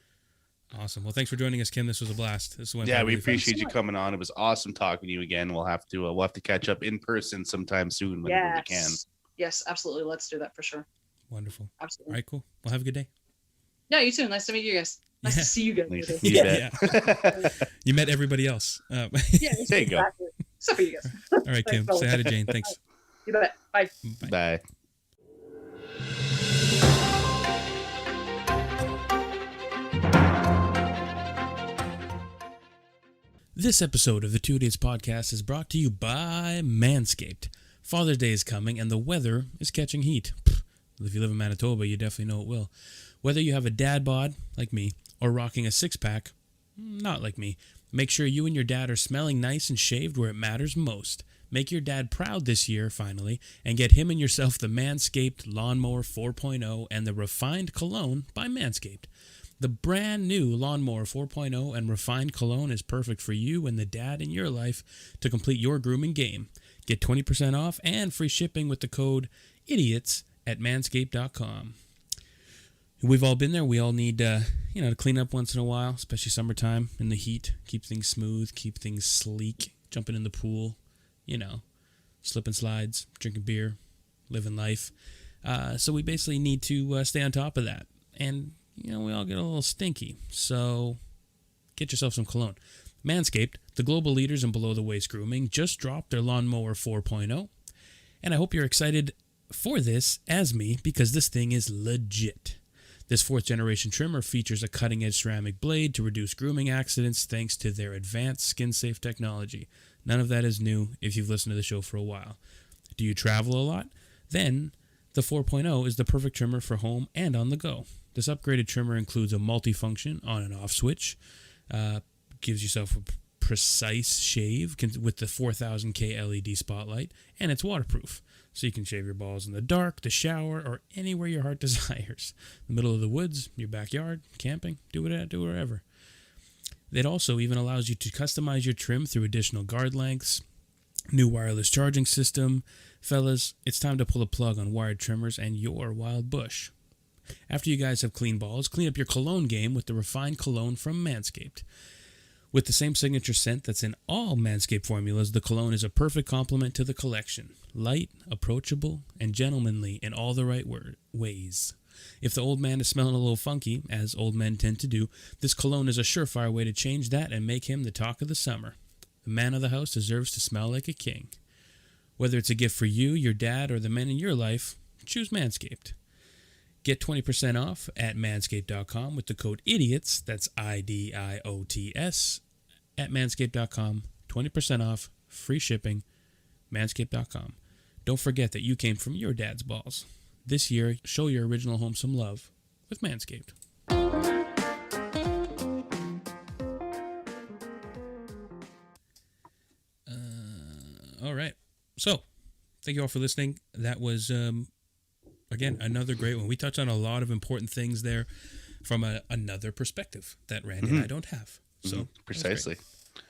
Awesome. Well, thanks for joining us, Kim. This was a blast. We appreciate you coming on. It was awesome talking to you again. We'll have to catch up in person sometime soon whenever we can. Yes, absolutely. Let's do that for sure. Wonderful. Absolutely. All right, cool. Well, have a good day. Yeah, you too. Nice to meet you guys. Nice to see you guys. Thanks. Yeah. You met everybody else. Yeah, there you go. Except for you guys. All right, Kim. Say hi to Jane. Thanks. You bet. Bye. Bye. This episode of the 2 Days Podcast is brought to you by Manscaped. Father's Day is coming, and the weather is catching heat. If you live in Manitoba, you definitely know it will. Whether you have a dad bod, like me, or rocking a six-pack, not like me, make sure you and your dad are smelling nice and shaved where it matters most. Make your dad proud this year, finally, and get him and yourself the Manscaped Lawnmower 4.0 and the Refined Cologne by Manscaped. The brand new Lawnmower 4.0 and Refined Cologne is perfect for you and the dad in your life to complete your grooming game. Get 20% off and free shipping with the code IDIOTS at manscaped.com. We've all been there. We all need to clean up once in a while, especially summertime in the heat. Keep things smooth, keep things sleek, jumping in the pool, slipping slides, drinking beer, living life. So we basically need to stay on top of that. And we all get a little stinky, so get yourself some cologne. Manscaped, the global leaders in below-the-waist grooming, just dropped their Lawnmower 4.0, and I hope you're excited for this as me, because this thing is legit. This 4th-generation trimmer features a cutting-edge ceramic blade to reduce grooming accidents thanks to their advanced skin-safe technology. None of that is new if you've listened to the show for a while. Do you travel a lot? Then the 4.0 is the perfect trimmer for home and on the go. This upgraded trimmer includes a multifunction on and off switch, gives yourself a precise shave with the 4000K LED spotlight, and it's waterproof, so you can shave your balls in the dark, the shower, or anywhere your heart desires. The middle of the woods, your backyard, camping, do it wherever. It also even allows you to customize your trim through additional guard lengths, new wireless charging system. Fellas, it's time to pull the plug on wired trimmers and your wild bush. After you guys have clean balls, clean up your cologne game with the Refined Cologne from Manscaped. With the same signature scent that's in all Manscaped formulas, the cologne is a perfect complement to the collection. Light, approachable, and gentlemanly in all the right ways. If the old man is smelling a little funky, as old men tend to do, this cologne is a surefire way to change that and make him the talk of the summer. The man of the house deserves to smell like a king. Whether it's a gift for you, your dad, or the men in your life, choose Manscaped. Get 20% off at manscaped.com with the code IDIOTS, that's IDIOTS, at manscaped.com. 20% off, free shipping, manscaped.com. Don't forget that you came from your dad's balls. This year, show your original home some love with Manscaped. All right. So, thank you all for listening. That was, again, another great one. We touched on a lot of important things there from another perspective that Randy and I don't have. So precisely.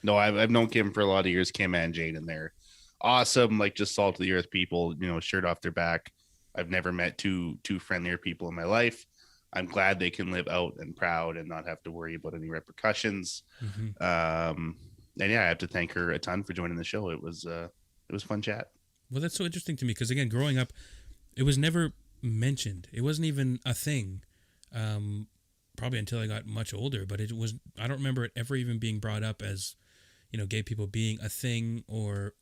No, I've known Kim for a lot of years, Kim and Jane, and they're awesome, like just salt of the earth people, shirt off their back. I've never met two friendlier people in my life. I'm glad they can live out and proud and not have to worry about any repercussions. And yeah, I have to thank her a ton for joining the show. It was fun chat. Well, that's so interesting to me because, again, growing up, it was never mentioned. It wasn't even a thing, probably until I got much older. But it was, I don't remember it ever even being brought up as, gay people being a thing, or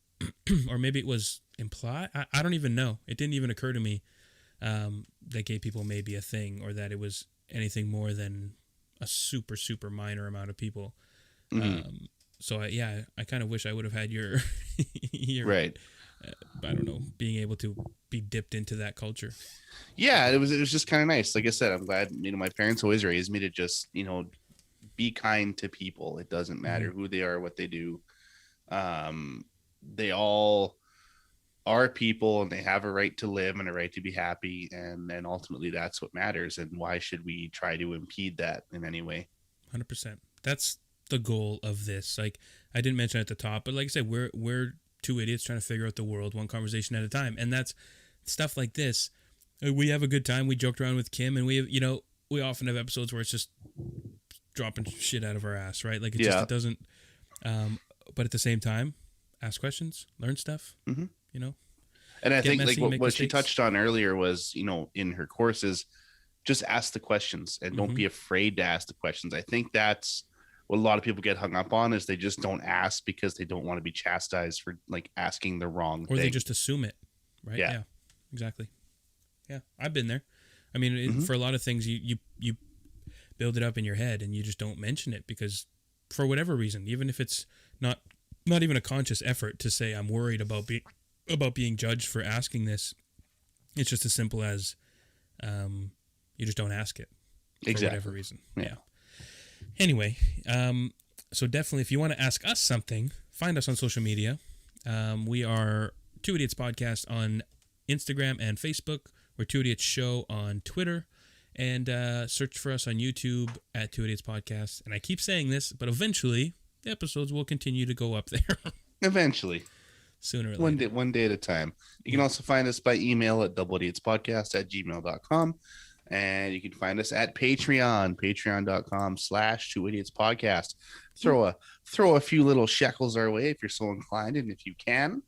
or maybe it was implied. I don't even know. It didn't even occur to me that gay people may be a thing, or that it was anything more than a super, super minor amount of people. So I kind of wish I would have had your right. I don't know, being able to be dipped into that culture. Yeah, it was just kind of nice. Like I said, I'm glad, my parents always raised me to just, be kind to people. It doesn't matter who they are, what they do. They all are people, and they have a right to live and a right to be happy. And ultimately that's what matters. And why should we try to impede that in any way? 100%. That's the goal of this. Like I didn't mention at the top, but like I said, we're two idiots trying to figure out the world one conversation at a time. And that's stuff like this. We have a good time. We joked around with Kim, and we have, we often have episodes where it's just dropping shit out of our ass, right? Like it doesn't, but at the same time, ask questions, learn stuff, And I think messy, like what she touched on earlier was, in her courses, just ask the questions and don't be afraid to ask the questions. I think that's what a lot of people get hung up on, is they just don't ask because they don't want to be chastised for like asking the wrong thing. Or they just assume it, right? Yeah, exactly. Yeah, I've been there. I mean, for a lot of things, you build it up in your head and you just don't mention it because for whatever reason, even if it's not even a conscious effort to say I'm worried about being judged for asking this, it's just as simple as you just don't ask it for whatever reason. Yeah. Anyway, so definitely if you want to ask us something, find us on social media. We are Two Idiots Podcast on Instagram and Facebook. We're Two Idiots Show on Twitter. And search for us on YouTube at Two Idiots Podcast. And I keep saying this, but eventually the episodes will continue to go up there. Eventually. Sooner or later. One day at a time. You can also find us by email at doubleidiotspodcast@gmail.com. And you can find us at patreon.com/Two Idiots Podcast. Throw a few little shekels our way if you're so inclined, and if you can.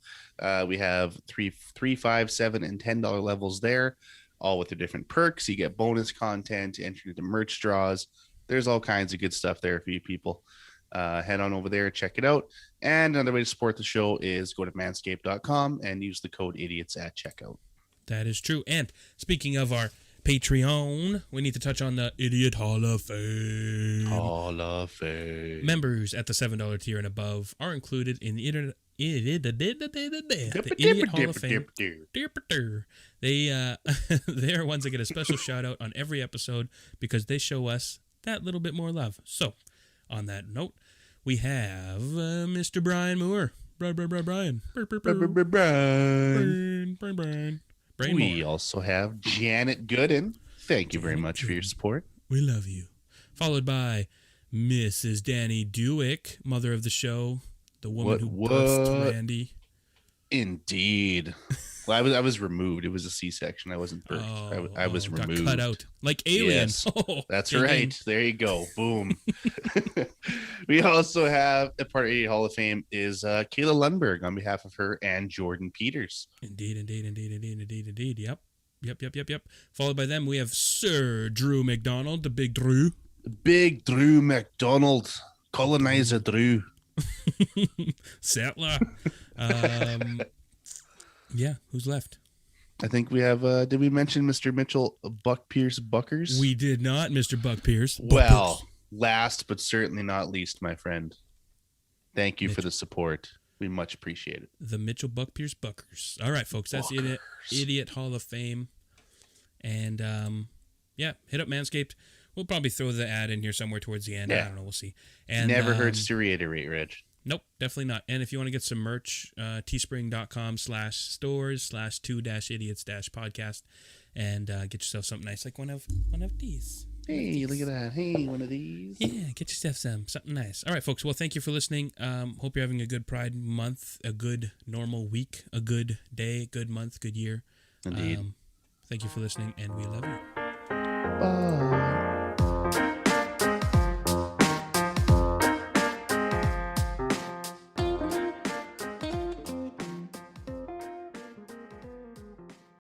We have $3, $5, $7, and $10 levels there, all with their different perks. You get bonus content, entry into merch draws. There's all kinds of good stuff there for you people. Head on over there, check it out. And another way to support the show is go to manscaped.com and use the code IDIOTS at checkout. That is true. And speaking of our Patreon, we need to touch on the Idiot Hall of Fame. Hall of Fame. Members at the $7 tier and above are included in the Idiot Hall of Fame. They are ones that get a special shout out on every episode because they show us that little bit more love. So, on that note, we have Mr. Brian Moore. Brian. We also have Janet Gooden. Thank you very much for your support. We love you. Followed by Mrs. Danny Dewick, mother of the show, the woman who birthed Randy. Indeed. Well, I was removed. It was a C-section. I wasn't birthed. I was removed. Cut out like aliens. Yes, that's right. There you go. Boom. We also have a part of the Hall of Fame is Kayla Lundberg on behalf of her and Jordan Peters. Indeed. Yep. Yep. Followed by them, we have Sir Drew McDonald, the Big Drew. Big Drew McDonald, colonizer Drew. Settler. Yeah, who's left? I think we have, did we mention Mr. Mitchell Buck Pierce Buckers? We did not, Mr. Buck Pierce. Well, last but certainly not least, my friend. Thank you for the support. We much appreciate it. The Mitchell Buck Pierce Buckers. All right, folks, that's Idiot Hall of Fame. And, hit up Manscaped. We'll probably throw the ad in here somewhere towards the end. Yeah. I don't know. We'll see. And never hurts to reiterate, Reg. Nope, definitely not. And if you want to get some merch, teespring.com/stores/2-idiots-podcast and get yourself something nice like one of these. Hey, look at that. Hey, one of these. Yeah, get yourself something nice. All right, folks. Well, thank you for listening. Hope you're having a good Pride month, a good normal week, a good day, good month, good year. Indeed. Thank you for listening, and we love you. Bye.